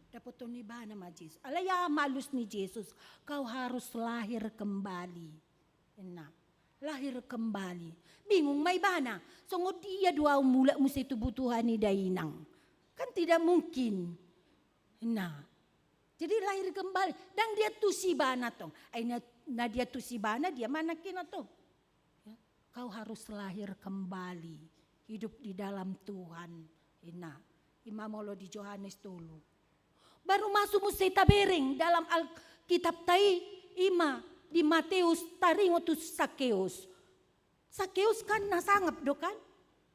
Dapat nibana ma Yesus. Alaya malus ni Yesus, kau harus lahir kembali. Enak, lahir kembali. Bingung may bana. Sungguh dia dua mula musti tubutuhan ni dainang. Kan tidak mungkin. Nah, jadi lahir kembali. Dan dia tusibana tong. Ay na dia tusibana dia manakin to. Ya, kau harus lahir kembali. Hidup di dalam Tuhan. Ina, imamolo di Yohanes dulu. Baru masuk musti tabereng dalam Alkitab tai ima di Matius taringotus Sakeus. Sakeus kan nasangap do kan?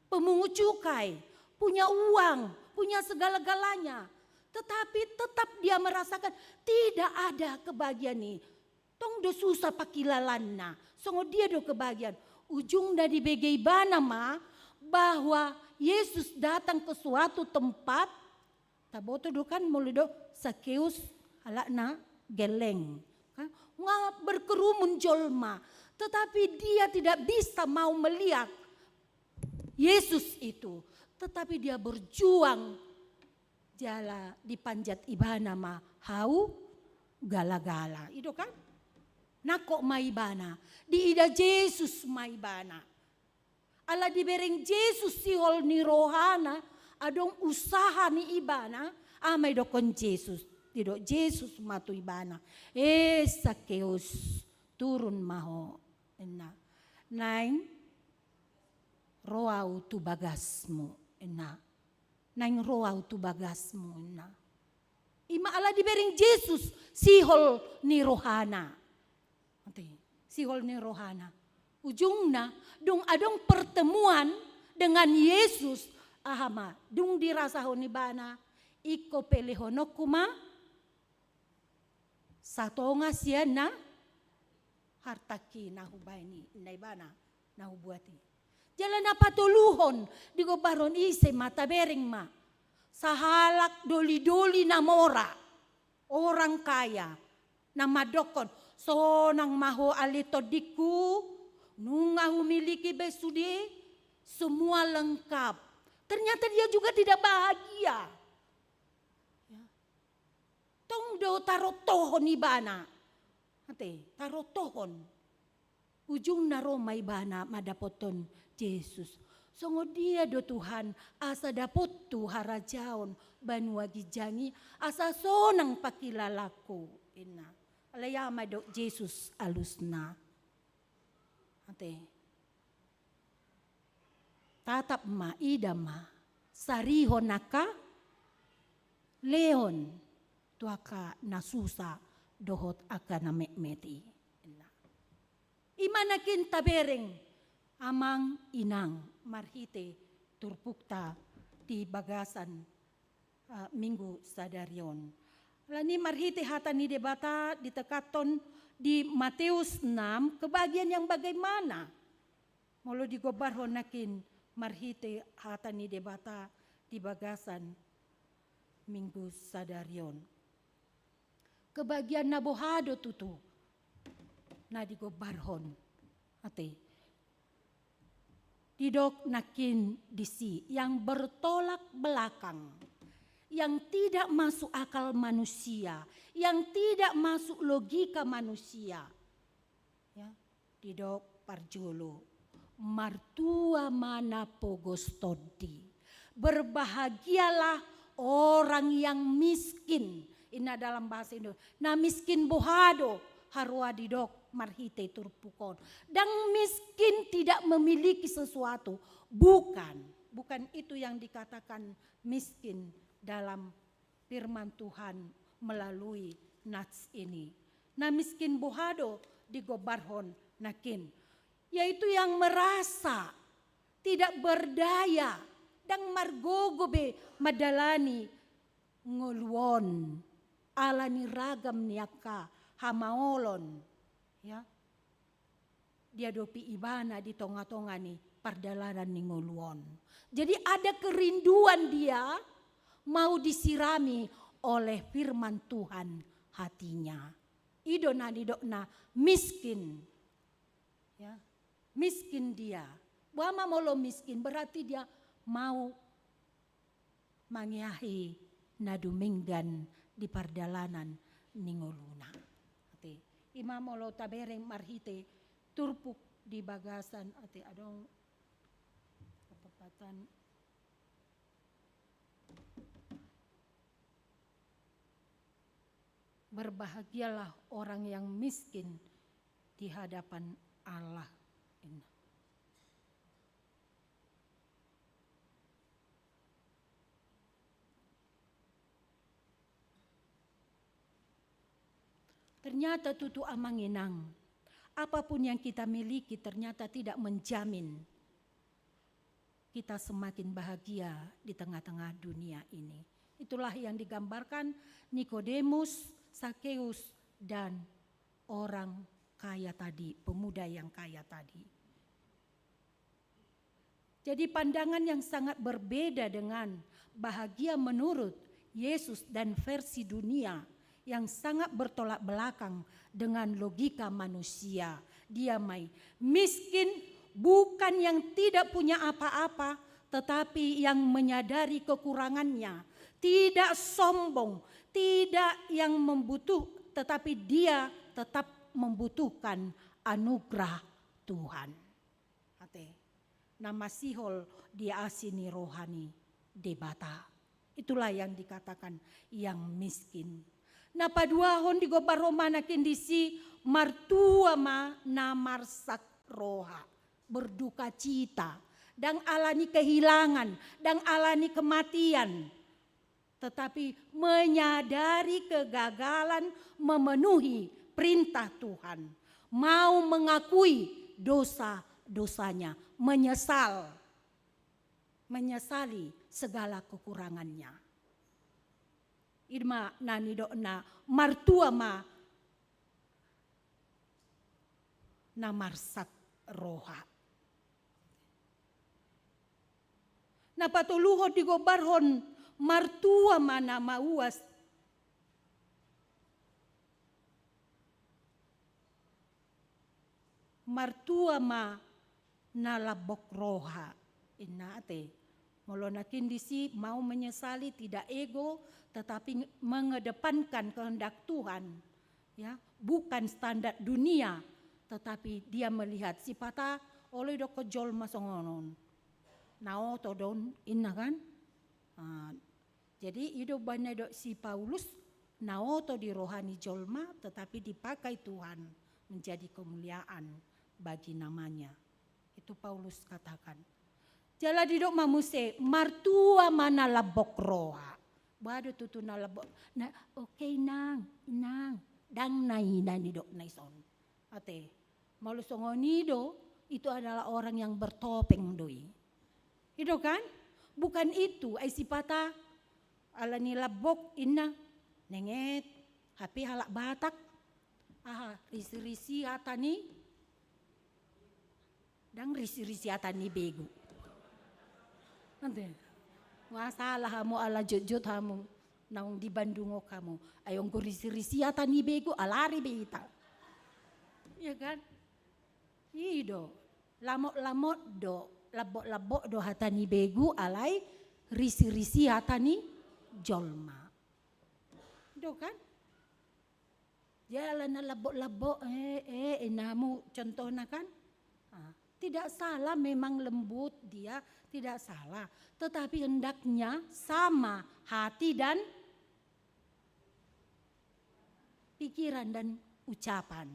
Pemungut cukai, punya uang, punya segala-galanya. Tetapi tetap dia merasakan tidak ada kebahagiaan nih. Tong do susah pakilalanna. Songo dia do kebahagiaan. Ujung dari begeibana ma bahwa Yesus datang ke suatu tempat. Taboto do kan mulido Sakeus alakna geleng. Nga berkerumun jolma. Tetapi dia tidak bisa mau melihat Yesus itu. Tetapi dia berjuang jala di panjat ibana ma hau gala-gala. Itu kan? Nako maibana. Di ida Yesus maibana. Ala dibereng Yesus sihol ni rohana. Adong usaha ni ibana. Amay dokon Yesus. Tidak Yesus matu ibana. Sakeus turun maho. Naing roau tu bagasmu. Naing roau tu bagasmu. Ima ala dibering Yesus sihol ni rohana. Sihol ni rohana. Ujungna dong adong pertemuan dengan Yesus. Ahama dung dirasa honi bana iko pelehono kuma satonga siana hartaki nahubaini naibana nahubuati. Jalan apa tuluhon di gobaron ise mata bereng ma sahalak doli-doli namora orang kaya namadokon sonang maho alitodiku nunga humiliki besudi semua lengkap. Ternyata dia juga tidak bahagia. Ya. Tong do taro tohon ibana. Taro tohon. Ujung naro maibana madapoton Yesus. Songo dia do Tuhan asa dapot tu harajaon banua gijangi asa sonang pakilalaku. Ina. Alayama do Yesus alusna. Tatap ma idama sarihon naka leon tuaka nasusa dohot akana mekmeti. Imanakin tabereng amang inang marhite turpukta di bagasan minggu sadarion. Lani marhite hata ni debata ditekaton di Matius 6 kebahagiaan yang bagaimana? Molo digobarhon nakin marhite hata ni debata di bagasan minggu sadarion. kebagian na bohado tutu. Na di gobarhon. Ate. Didok nakin disi yang bertolak belakang. Yang tidak masuk akal manusia. Yang tidak masuk logika manusia. Ya, didok parjolo. Martua mana pogostodi. Berbahagialah orang yang miskin. Ini dalam bahasa Indonesia. Nah miskin bohado. Harua didok marhite turpukon. Dan miskin tidak memiliki sesuatu. Bukan itu yang dikatakan miskin dalam firman Tuhan melalui nats ini. Nah miskin bohado di gobarhon nakin. Yaitu yang merasa tidak berdaya. Dan margogobe madalani nguluon. Alani ragam niaka hamaolon. Ya. Dia dopi ibana di tonga-tonga nih pardalanan ni nguluon. Jadi ada kerinduan dia mau disirami oleh firman Tuhan hatinya. Idona didokna miskin. Ya. Miskin dia. Wama molo miskin berarti dia mau mangiahi naduminggan di pardalanan ningoluna. Imam molo tabereng marhite turpuk di bagasan ati adong kepepatan berbahagialah orang yang miskin di hadapan Allah. Ternyata tutu amanginang. Apapun yang kita miliki ternyata tidak menjamin kita semakin bahagia di tengah-tengah dunia ini. Itulah yang digambarkan Nikodemus, Sakeus, dan orang kaya tadi, pemuda yang kaya tadi. Jadi pandangan yang sangat berbeda dengan bahagia menurut Yesus dan versi dunia yang sangat bertolak belakang dengan logika manusia. Dia miskin bukan yang tidak punya apa-apa, tetapi yang menyadari kekurangannya. Tidak sombong, tidak yang tetapi dia tetap membutuhkan anugerah Tuhan. Nama sihol dia asini rohani debata. Itulah yang dikatakan yang miskin. Na paduahon di gobar romanakin disi martua ma namarsak roha. Berduka cita. Dan alani kehilangan. Dan alani kematian. Tetapi menyadari kegagalan memenuhi perintah Tuhan. Mau mengakui dosa-dosanya. Menyesali segala kekurangannya. Irma nani dokna martua ma namarsak roha. Napatuluhod di gobarhon martua ma namauas. Martua ma nalabok roha. Inate. Molo nakin disi mau menyesali tidak ego tetapi mengedepankan kehendak Tuhan, ya, bukan standar dunia, tetapi dia melihat sipata oleh doko jol masongonon, nao todon inna kan, jadi hidup banyak dok si Paulus nao to di rohani jolma, tetapi dipakai Tuhan menjadi kemuliaan bagi namanya, itu Paulus katakan. Jala di dok mamuse martua mana labok roha. Bado tutu na labo na okay nang dang naina ni dok naison. Ate, malusongonido itu adalah orang yang bertopeng doi. Itu kan? Bukan itu ay sipata ala ni labok ina nenget hapi halak batak. Aha, risi-risi atani dang risi-risi atani bego. Ante. Masalah hamu ala jujut hamu. naung di Bandung kamu. Ayong gurisi-risi tani bego alari beta. Ya kan? Ido. Lamot-lamot do. Labok-labok do hatani bego alai risi-risi hatani jolma. Do kan? Jalan na labok-labok namu contohnya kan? Tidak salah memang lembut dia, tidak salah. Tetapi hendaknya sama hati dan pikiran dan ucapan.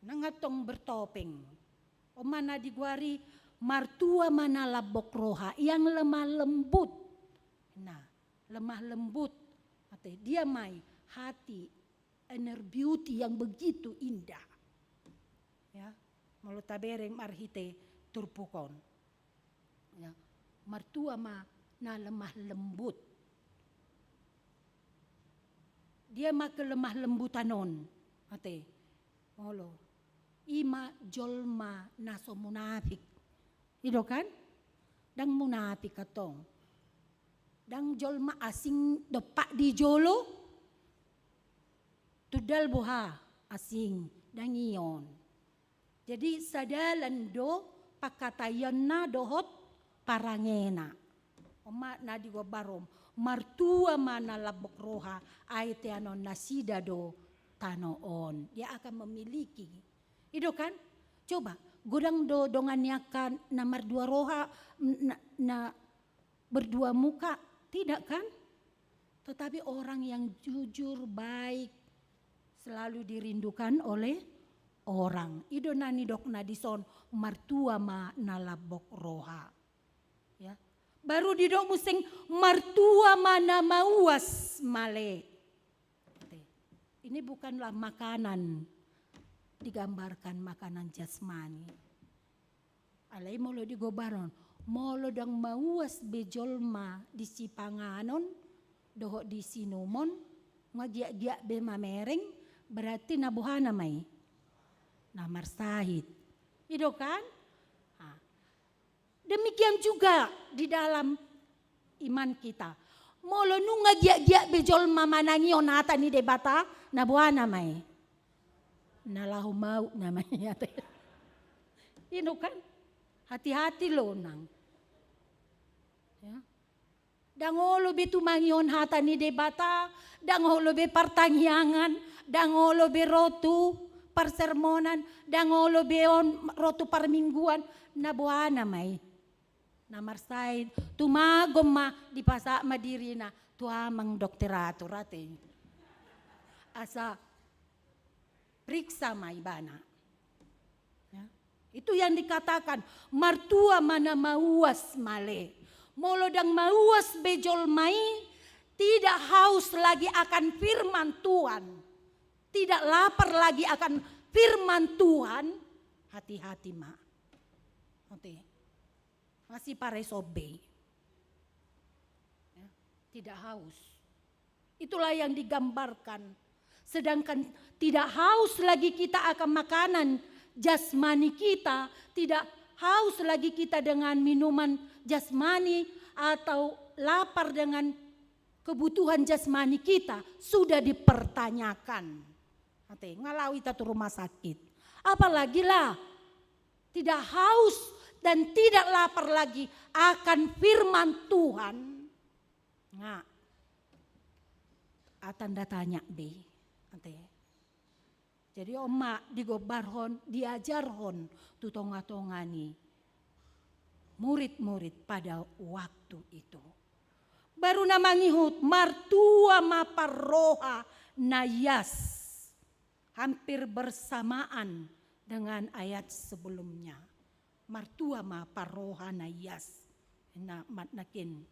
Nangatong bertopeng. O mana diguari martua mana labok roha yang lemah lembut. Nah, lemah lembut. Dia mai hati, inner beauty yang begitu indah. Ya. Mulut tabereng marhite turpukon. Ya. Martua na lemah lembut. Dia kelemah lembutanon. Ate. Molo. Ima jolma naso munafik. Ido kan? Dang munafik katong. Dang jolma asing depak di jolo. Tudal boha asing dang iyon. Jadi sadalan do pakatayan na dohot parangena. Oma na di barom martua mana labok roha ay tianon nasida do tanoon. Dia akan memiliki. Itu kan? Coba godang do donganyakan namar dua roha na berdua muka. Tidak kan? Tetapi orang yang jujur baik selalu dirindukan oleh orang. Ido nani dok nadison martua nalabok roha. Ya. Baru didok musing martua mana mauas male. Ini bukanlah makanan. Digambarkan makanan jasmani. Alai molo digobaron. Molo dang mauas bejolma di sipanganon. Doho di sinumon. Ngagiak-giak be mamereng. Berarti nabuhana may. Namar sahid. Itu kan? Demikian juga di dalam iman kita. Molo nunga giak-giak bejol mamanangion hata ni debata nabuana may. Nalahu mau namanya. Itu kan? Hati-hati lo nang. Ya. Dangolo be tumangion hata ni debata. Dangolo be partangyangan. Dangolo be rotu. Persermonan, dangolo beon rotu parmingguan, nabuana may. Namar said, tumagom di pasa madirina, tuamang dokterato rate. Asa periksa may bana. Ya. Itu yang dikatakan, martua mana mauas male. Molodang mauas bejol may, tidak haus lagi akan firman Tuhan. Tidak lapar lagi akan firman Tuhan, hati-hati mak. Masih pare sobe. Ya, tidak haus. Itulah yang digambarkan. Sedangkan tidak haus lagi kita akan makanan jasmani kita. Tidak haus lagi kita dengan minuman jasmani atau lapar dengan kebutuhan jasmani kita. Sudah dipertanyakan. Ngalawi kita rumah sakit. Apalagi lah tidak haus dan tidak lapar lagi akan firman Tuhan. Nggak. Tanda tanya be. Jadi oma digobarhon, diajarhon tutonga-tongani murid-murid pada waktu itu. Baru namangihut martua maparroha nayas. Hampir bersamaan dengan ayat sebelumnya. Martua ma paroha nayas. Nakin.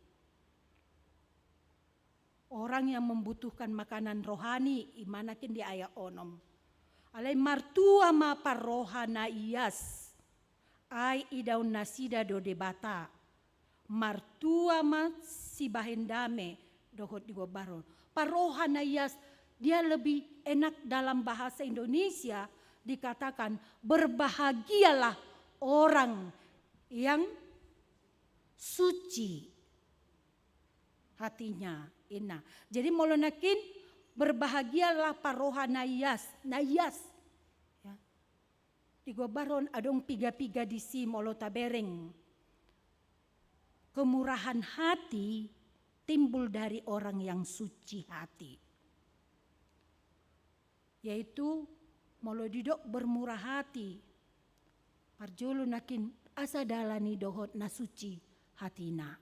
Orang yang membutuhkan makanan rohani. Imanakin di ayat onom. Alay martua ma paroha nayas. Ay idaw nasida do debata. Martua ma si bahendame. Dohot di gobaron. Paroha nayas. Dia lebih enak dalam bahasa Indonesia dikatakan berbahagialah orang yang suci hatinya ina. Jadi molonakin berbahagialah paroha nayas. Ya. Di gobaron adong piga-piga di si molo tabereng. Kemurahan hati timbul dari orang yang suci hati. Yaitu molo didok bermurah hati. Parjolo nakin asa dalani dohot na suci hatina.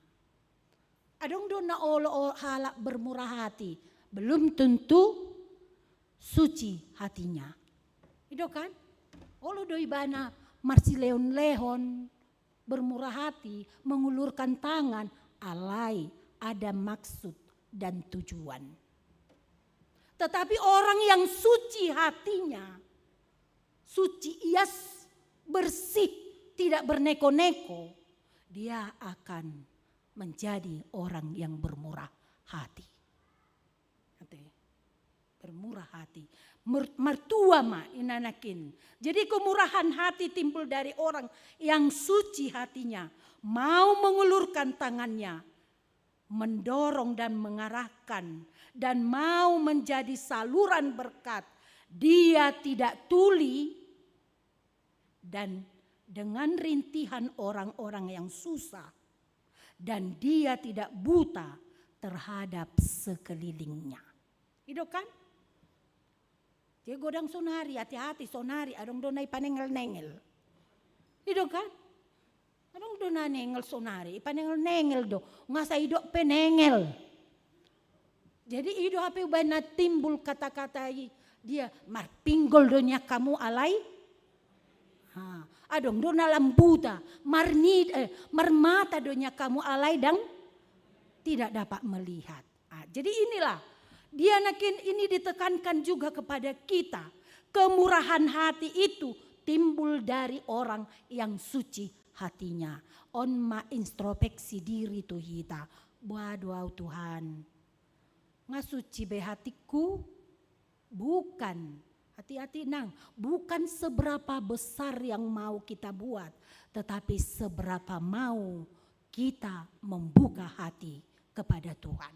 Adong do na olo halak bermurah hati, belum tentu suci hatinya. Itu kan? Olo doi bana marsi leon bermurah hati, mengulurkan tangan, alai ada maksud dan tujuan. Tetapi orang yang suci hatinya, suci ias, bersih, tidak berneko-neko, dia akan menjadi orang yang bermurah hati. Bermurah hati. Mertua ma inanakin. Jadi kemurahan hati timbul dari orang yang suci hatinya. Mau mengulurkan tangannya. Mendorong dan mengarahkan. Dan mau menjadi saluran berkat. Dia tidak tuli. Dan dengan rintihan orang-orang yang susah. Dan dia tidak buta terhadap sekelilingnya. Itu kan? Dia godang sonari, hati-hati sonari, adong donai panengel-nengel. Itu kan? Adong donai nengel sonari, panengel-nengel do, ngasa idok penengel. Jadi ido apa bana timbul kata-kata dia, marpinggol donya kamu alai. Adong dona lambuta, marmata donya kamu alai dan tidak dapat melihat. Jadi inilah, dia nakin ini ditekankan juga kepada kita. Kemurahan hati itu timbul dari orang yang suci hatinya. On ma introspeksi diri tuh kita. Waduh Tuhan, ngasuci be hatiku bukan. Hati-hati nang, bukan seberapa besar yang mau kita buat, tetapi seberapa mau kita membuka hati kepada Tuhan.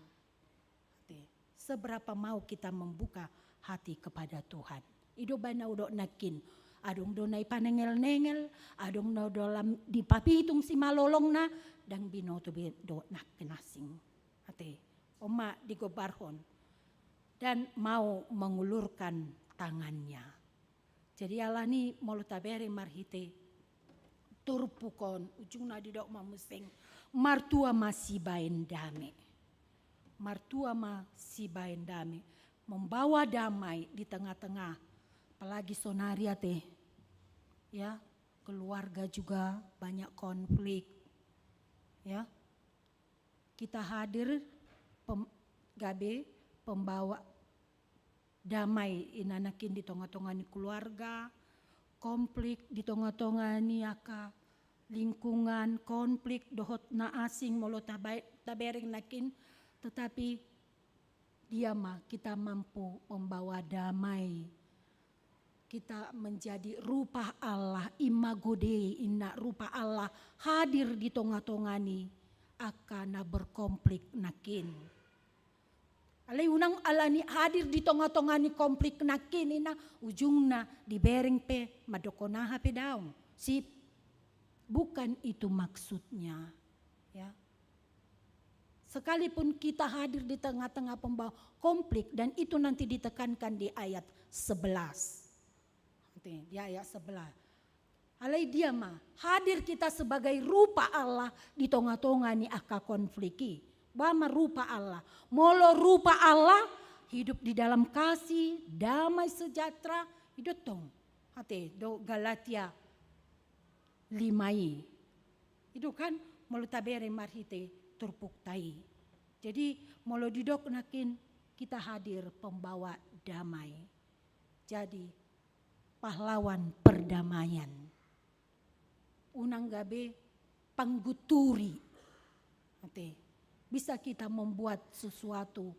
Seberapa mau kita membuka hati kepada Tuhan. Ido bana udok nakin, adong donai panengel-nengel, adong no dalam dipapitung si malolong na, dan binoto do nak kenasing. Hati, oma digobarhon dan mau mengulurkan tangannya. Jadi Allah ni molo tabere marhite turpukon ujungna didok mamuseng martua masih bain dame. Martua masih bain dame, membawa damai di tengah-tengah, apalagi sonaria teh. Ya, keluarga juga banyak konflik. Ya. Kita hadir pembawa damai inanakin di tengah-tengah keluarga, konflik di tengah-tengah aka lingkungan, konflik dohot na asing molo tabereng nakin, tetapi dia mah kita mampu membawa damai. Kita menjadi rupa Allah, imago Dei, inna rupa Allah hadir di tengah-tengah ni akan berkonflik nakin. Alai unang alani hadir di tengah-tengah ni konflik nakin ina ujungna dibereng pe madokonaha pe daun. Sip. Bukan itu maksudnya. Ya. Sekalipun kita hadir di tengah-tengah pembawa konflik dan itu nanti ditekankan di ayat 11. Nanti di ayat 11. Alai dia mah hadir kita sebagai rupa Allah di tengah-tengah ni aka konfliki. Bama rupa Allah, molo rupa Allah hidup di dalam kasih, damai sejahtera, itu tong. Hati do Galatia 5. Itu kan molo tabere marhite turpuktai. Jadi molo didok nakin kita hadir pembawa damai. Jadi pahlawan perdamaian. Unang gabe pangguturi. Hati. Bisa kita membuat sesuatu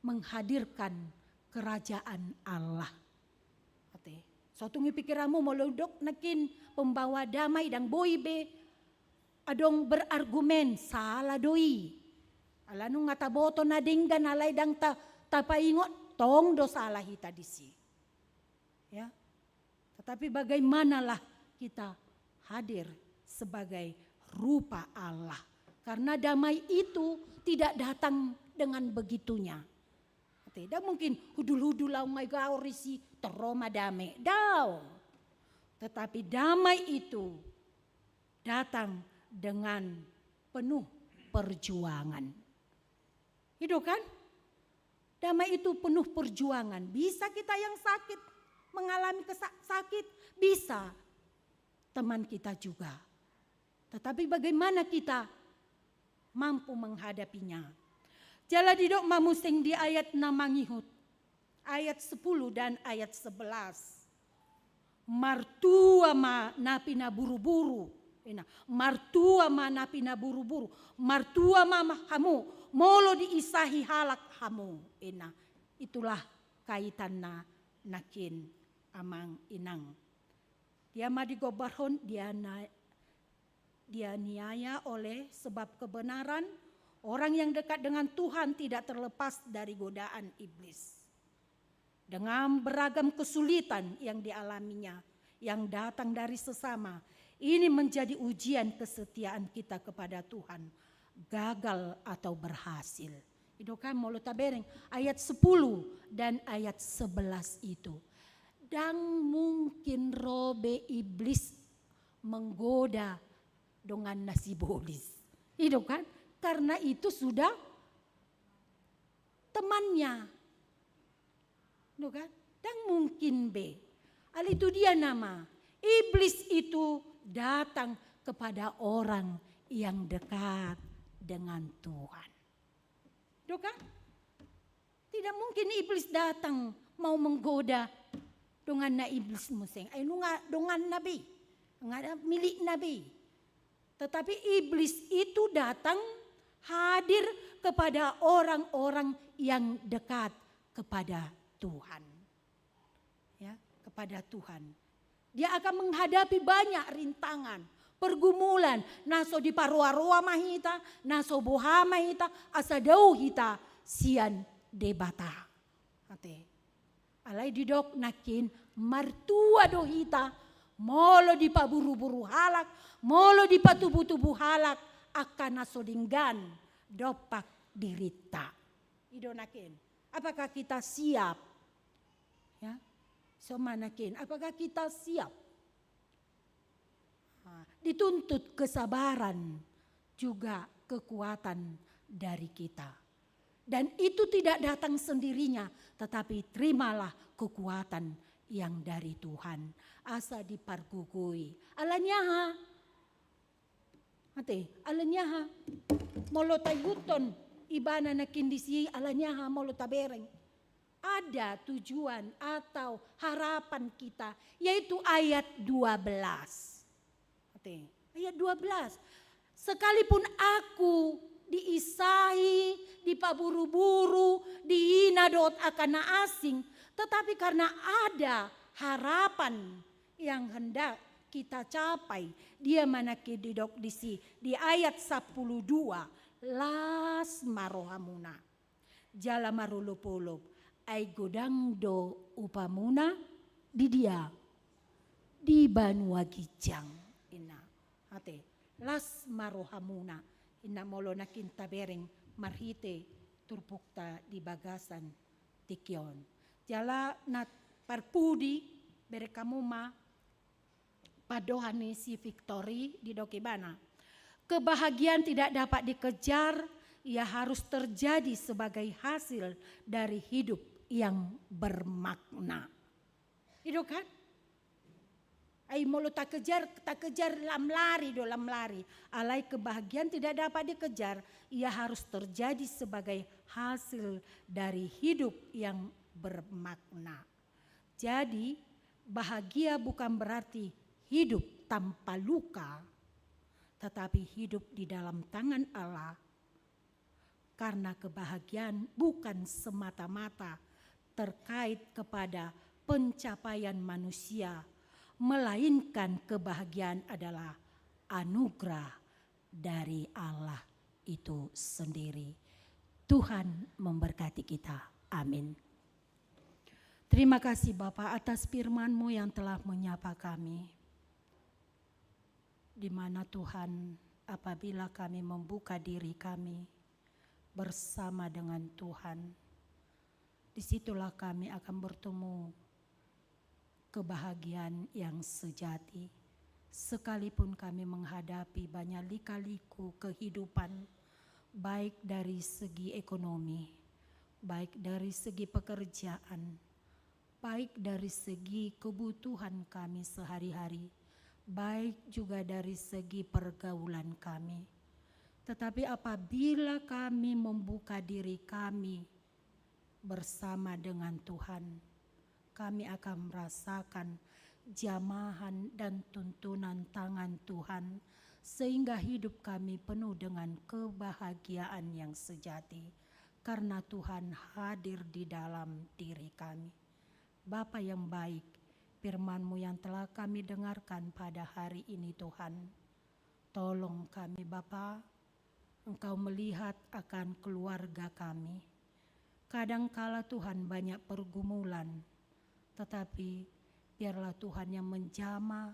menghadirkan kerajaan Allah. Suatu pikiranmu molodok nakin pembawa damai dan boibe adong berargumen salah doi. Alanu ngata boto na dinggan alay dang tapaingot tong do salah hita disi. Ya. Tetapi bagaimanalah kita hadir sebagai rupa Allah. Karena damai itu tidak datang dengan begitunya. Tidak mungkin hudul-hudul lau ngai gaurisi teroma damai. Daw. Tetapi damai itu datang dengan penuh perjuangan. Itu kan? Damai itu penuh perjuangan. Bisa kita yang sakit mengalami sakit, bisa teman kita juga. Tetapi bagaimana kita mampu menghadapinya? Jala didok mamusing di ayat 6 mangihut. Ayat 10 dan ayat 11. Martua ma napina buru-buru. Martua ma napina buru-buru. Martua ma hamu. Molo diisahi halak hamu. Itulah kaitan nakin amang inang. Dia madigobarhon dia niaya oleh sebab kebenaran. Orang yang dekat dengan Tuhan tidak terlepas dari godaan iblis. Dengan beragam kesulitan yang dialaminya, yang datang dari sesama, ini menjadi ujian kesetiaan kita kepada Tuhan, gagal atau berhasil. Itu kan mulut tabereng ayat 10 dan ayat 11 itu. Dan mungkin robe iblis menggoda dengan nasibolis. Itu kan karena itu sudah temannya. Itu kan? Dan mungkin B. Hal itu dia nama. Iblis itu datang kepada orang yang dekat dengan Tuhan. Itu kan? Tidak mungkin iblis datang mau menggoda dengan na iblis museng. Dengan nabi. Milik nabi. Tetapi iblis itu datang hadir kepada orang-orang yang dekat kepada Tuhan. Ya, kepada Tuhan. Dia akan menghadapi banyak rintangan, pergumulan, naso di parua-rua mahita, naso boha mahita, asa dau hita, sian debata. Ate. Alay didok nakin martua do hita, molo di paburu-buru halak, molo di patubu-tubu halak, akan nasodinggan dopak dirita. Idonakin. Apakah kita siap? Ya. So manakin, apakah kita siap? Dituntut kesabaran juga kekuatan dari kita. Dan itu tidak datang sendirinya, tetapi terimalah kekuatan yang dari Tuhan. Asa dipargugui. Alanyaha. Alanyaha. Molo tayuton. Ibana na kindisi alanyaha molo tabereng. Ada tujuan atau harapan kita. Yaitu ayat 12. Ayat 12. Sekalipun aku diisahi, dipaburu-buru, dihina dot akan asing. Tetapi karena ada harapan yang hendak kita capai. Dia manaki didok di ayat 12. Las marohamuna. Jala marulupulup. Ay godang do upamuna di dia. Di Banua Gijang. Ina. Ate. Las marohamuna. Ina molo nakin tabereng marhite turpukta di bagasan tikyon. Jala nat parpudi berekamuma padohani si Victory di Dokibana. Kebahagiaan tidak dapat dikejar, ia harus terjadi sebagai hasil dari hidup yang bermakna. Itu kan? Ay molo tak kejar lam lari. Alai kebahagiaan tidak dapat dikejar, ia harus terjadi sebagai hasil dari hidup yang bermakna. Jadi bahagia bukan berarti hidup tanpa luka, tetapi hidup di dalam tangan Allah. Karena kebahagiaan bukan semata-mata terkait kepada pencapaian manusia, melainkan kebahagiaan adalah anugerah dari Allah itu sendiri. Tuhan memberkati kita. Amin. Terima kasih Bapa atas firman-Mu yang telah menyapa kami. Di mana Tuhan, apabila kami membuka diri kami bersama dengan Tuhan, disitulah kami akan bertemu kebahagiaan yang sejati. Sekalipun kami menghadapi banyak lika-liku kehidupan, baik dari segi ekonomi, baik dari segi pekerjaan, baik dari segi kebutuhan kami sehari-hari, baik juga dari segi pergaulan kami. Tetapi apabila kami membuka diri kami bersama dengan Tuhan, kami akan merasakan jamahan dan tuntunan tangan Tuhan, sehingga hidup kami penuh dengan kebahagiaan yang sejati, karena Tuhan hadir di dalam diri kami. Bapa yang baik, firman-Mu yang telah kami dengarkan pada hari ini Tuhan, tolong kami Bapa, Engkau melihat akan keluarga kami. Kadangkala Tuhan banyak pergumulan, tetapi biarlah Tuhan yang menjamah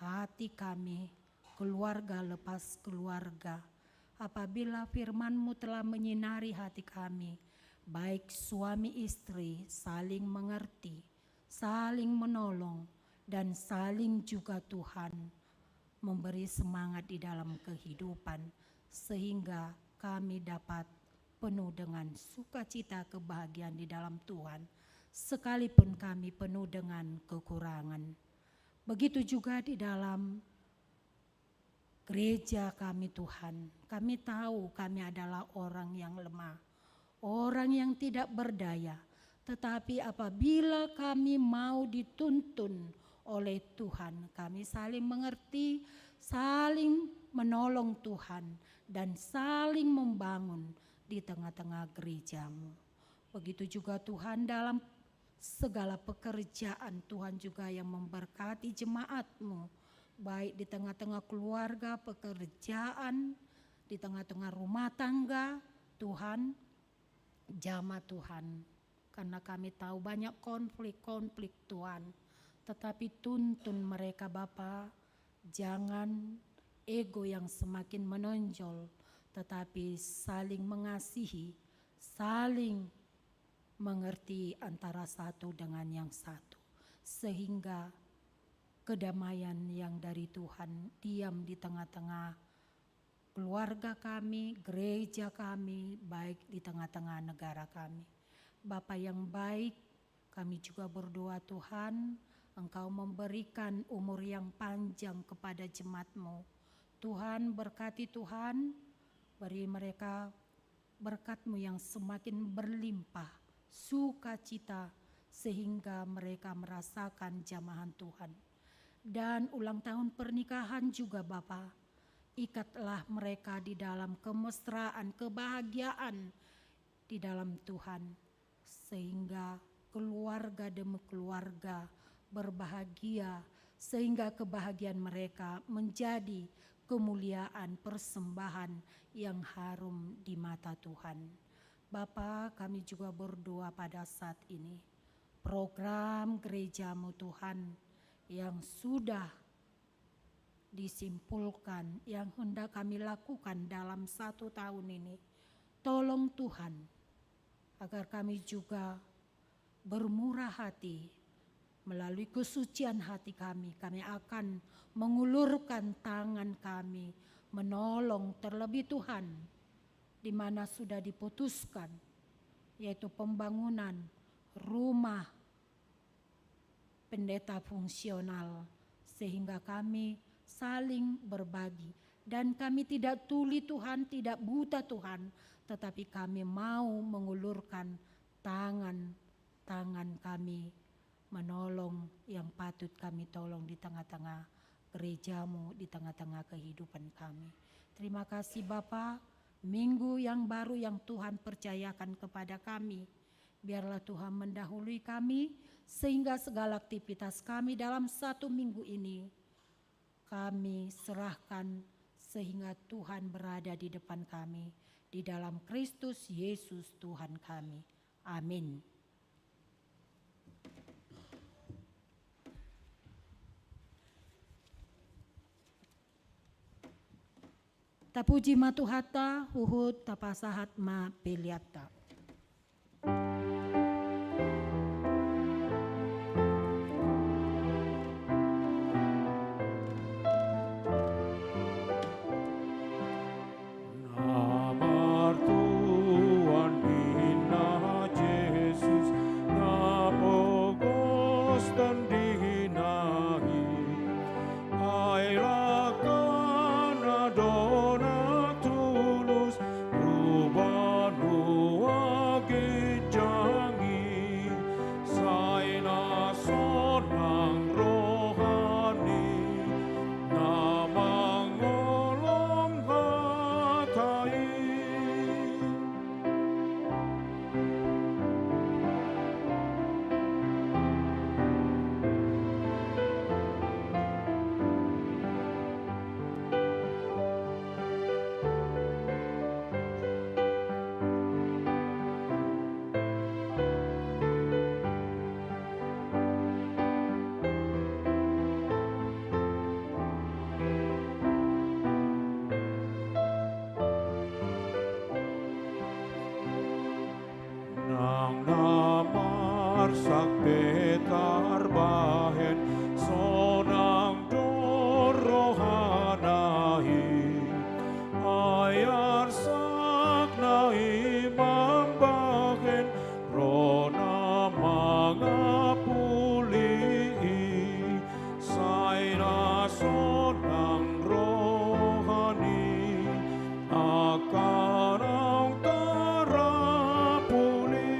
hati kami, keluarga lepas keluarga. Apabila firman-Mu telah menyinari hati kami, baik suami istri saling mengerti, saling menolong, dan saling juga Tuhan memberi semangat di dalam kehidupan, sehingga kami dapat penuh dengan sukacita kebahagiaan di dalam Tuhan, sekalipun kami penuh dengan kekurangan. Begitu juga di dalam gereja kami Tuhan, kami tahu kami adalah orang yang lemah, orang yang tidak berdaya. Tetapi apabila kami mau dituntun oleh Tuhan, kami saling mengerti, saling menolong Tuhan, dan saling membangun di tengah-tengah gereja-Mu. Begitu juga Tuhan dalam segala pekerjaan, Tuhan juga yang memberkati jemaat-Mu, baik di tengah-tengah keluarga, pekerjaan, di tengah-tengah rumah tangga. Tuhan, jamah Tuhan, karena kami tahu banyak konflik-konflik Tuhan, tetapi tuntun mereka Bapa, jangan ego yang semakin menonjol, tetapi saling mengasihi, saling mengerti antara satu dengan yang satu, sehingga kedamaian yang dari Tuhan diam di tengah-tengah keluarga kami, gereja kami, baik di tengah-tengah negara kami. Bapa yang baik, kami juga berdoa Tuhan, Engkau memberikan umur yang panjang kepada jemaat-Mu. Tuhan berkati Tuhan, beri mereka berkat-Mu yang semakin berlimpah, sukacita, sehingga mereka merasakan jamahan Tuhan. Dan ulang tahun pernikahan juga Bapa, ikatlah mereka di dalam kemesraan, kebahagiaan di dalam Tuhan, sehingga keluarga demi keluarga berbahagia, sehingga kebahagiaan mereka menjadi kemuliaan persembahan yang harum di mata Tuhan. Bapa, kami juga berdoa pada saat ini, program gereja-Mu Tuhan yang sudah disimpulkan, yang hendak kami lakukan dalam 1 tahun ini, tolong Tuhan, agar kami juga bermurah hati. Melalui kesucian hati kami akan mengulurkan tangan kami, menolong terlebih Tuhan, di mana sudah diputuskan, yaitu pembangunan rumah pendeta fungsional, sehingga kami saling berbagi. Dan kami tidak tuli Tuhan, tidak buta Tuhan, tetapi kami mau mengulurkan tangan kami, menolong yang patut kami tolong di tengah-tengah gereja-Mu, di tengah-tengah kehidupan kami. Terima kasih Bapa, minggu yang baru yang Tuhan percayakan kepada kami, biarlah Tuhan mendahului kami, sehingga segala aktivitas kami dalam 1 minggu ini kami serahkan sehingga Tuhan berada di depan kami. Di dalam Kristus Yesus Tuhan kami. Amin. Tapuji matuhata, huhut tapasahat ma peliata. Namar Tuhan Ina Yesus napogos dan dihinahi ailakan adona tulus rubanu agijangi saina sonang rohani namang olong hatai. Nang namar sakte tarbahen sonang dorohanahi ayar saknai mambahen rona mangapuli saina sonang rohani akan ang tarapuli.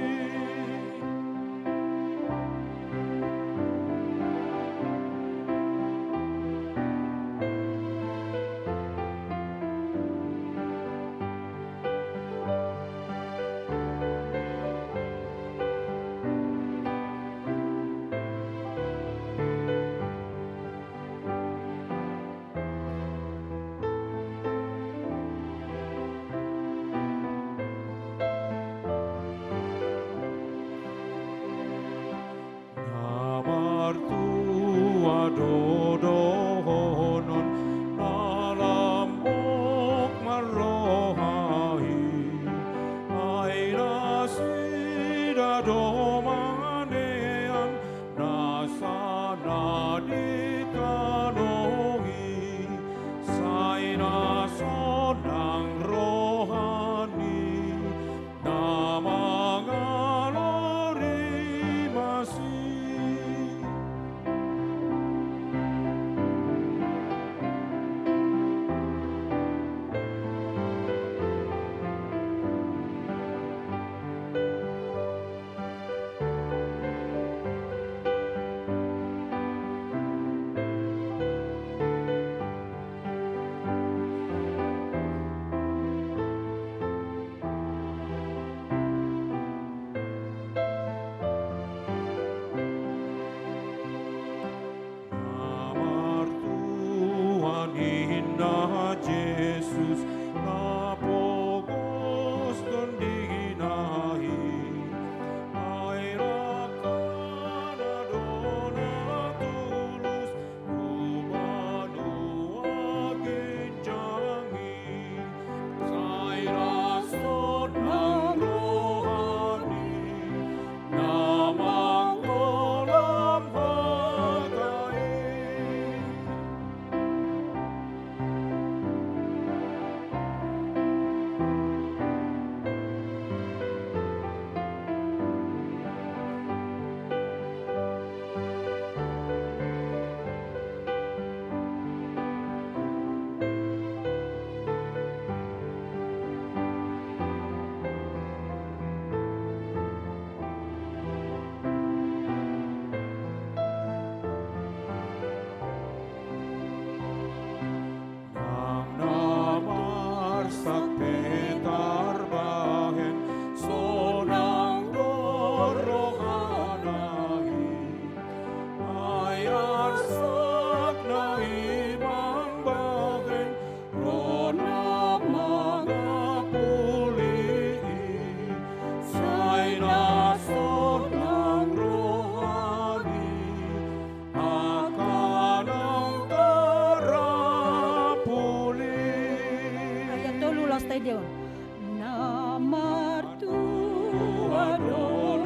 na martua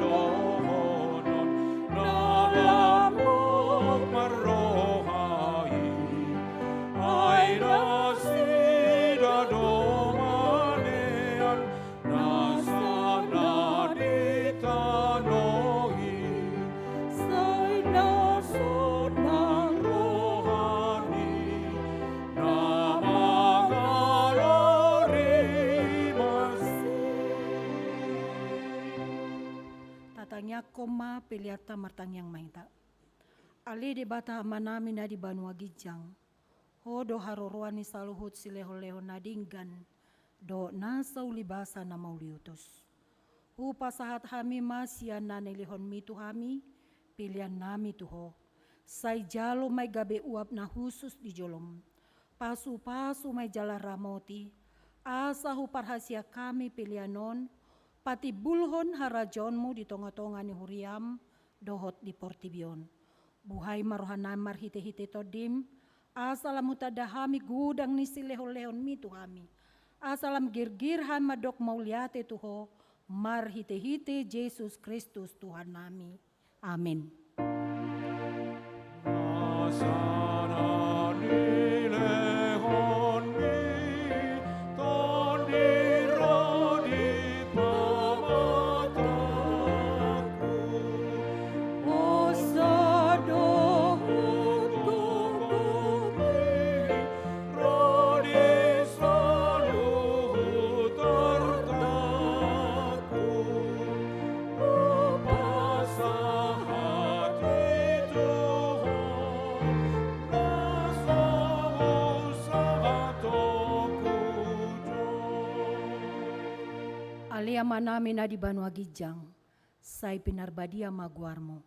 Dodohonon nalamok marohai ay nasida domanean nasa naditanohi say nasod ng rohani na magarorimas. tatangya koma piliata martangyang mahita. Ali di bata manami na di banua gijang. Hodo haroroan ni saluhut sileho-leho na dinggan. Do nasa ulibasa na mauliutos. Upasahat hami masya na nilihon mitu hami. Pilihan nami tuho. Say jalo may gabi uap na husus di jolom. Pasu-pasu may jala ramoti. Asa huparhasya kami pilihanon. Pati bulhon harajonmu di tonga-tonga ni huriam. Dohot di portibion. Buhay marohanan marhite-hite todim. Asalam hutadahami gudang ni sileho-lehon mitu hami. Asalam girgirhan madok mauliate tuho. Marhite-hite Jesus Kristus Tuhan nami. Amin. Nasana nilehon mi tondirodit pamataku Osa dohut gugumi rodis saluhut artaku upasahat Tuhan nasamu satoku Aliama namin na di banua gijang, say pinarbadia maguarmo,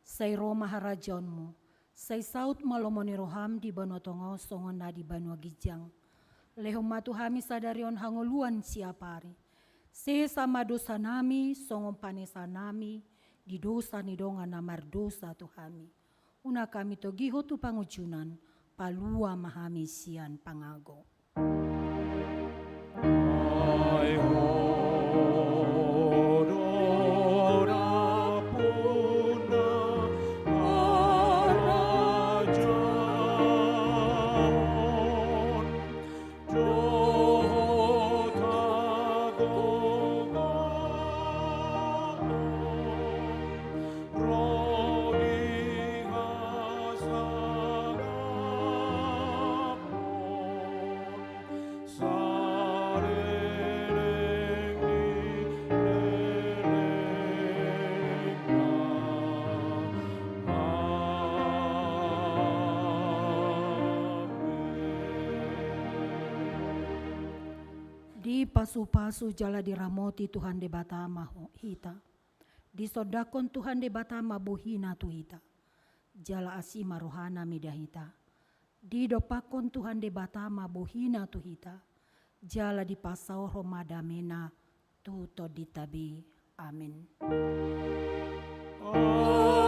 say Roma harajonmo, say saut malomoni roham di banua tongo songon na di banua gijang. Lehom matu hami sadarion hangoluan siapari. Sesama dosa nami, songon panesa nami, di dosa ni donga na mardosa tuhami. Una kami togiho tu pangujunan, palua mahami sian pangago. Ay hodora puna arajon jotagogon rodi hasanapon sareleng Di pasu-pasu jala diramoti Tuhan de batama hita. Di sodakon Tuhan de batama buhina tu hita. Jala asima rohana midahita. Di dopakon Tuhan de batama buhina tu hita. Jala di pasau romadamena tuto ditabi. Amin. Oh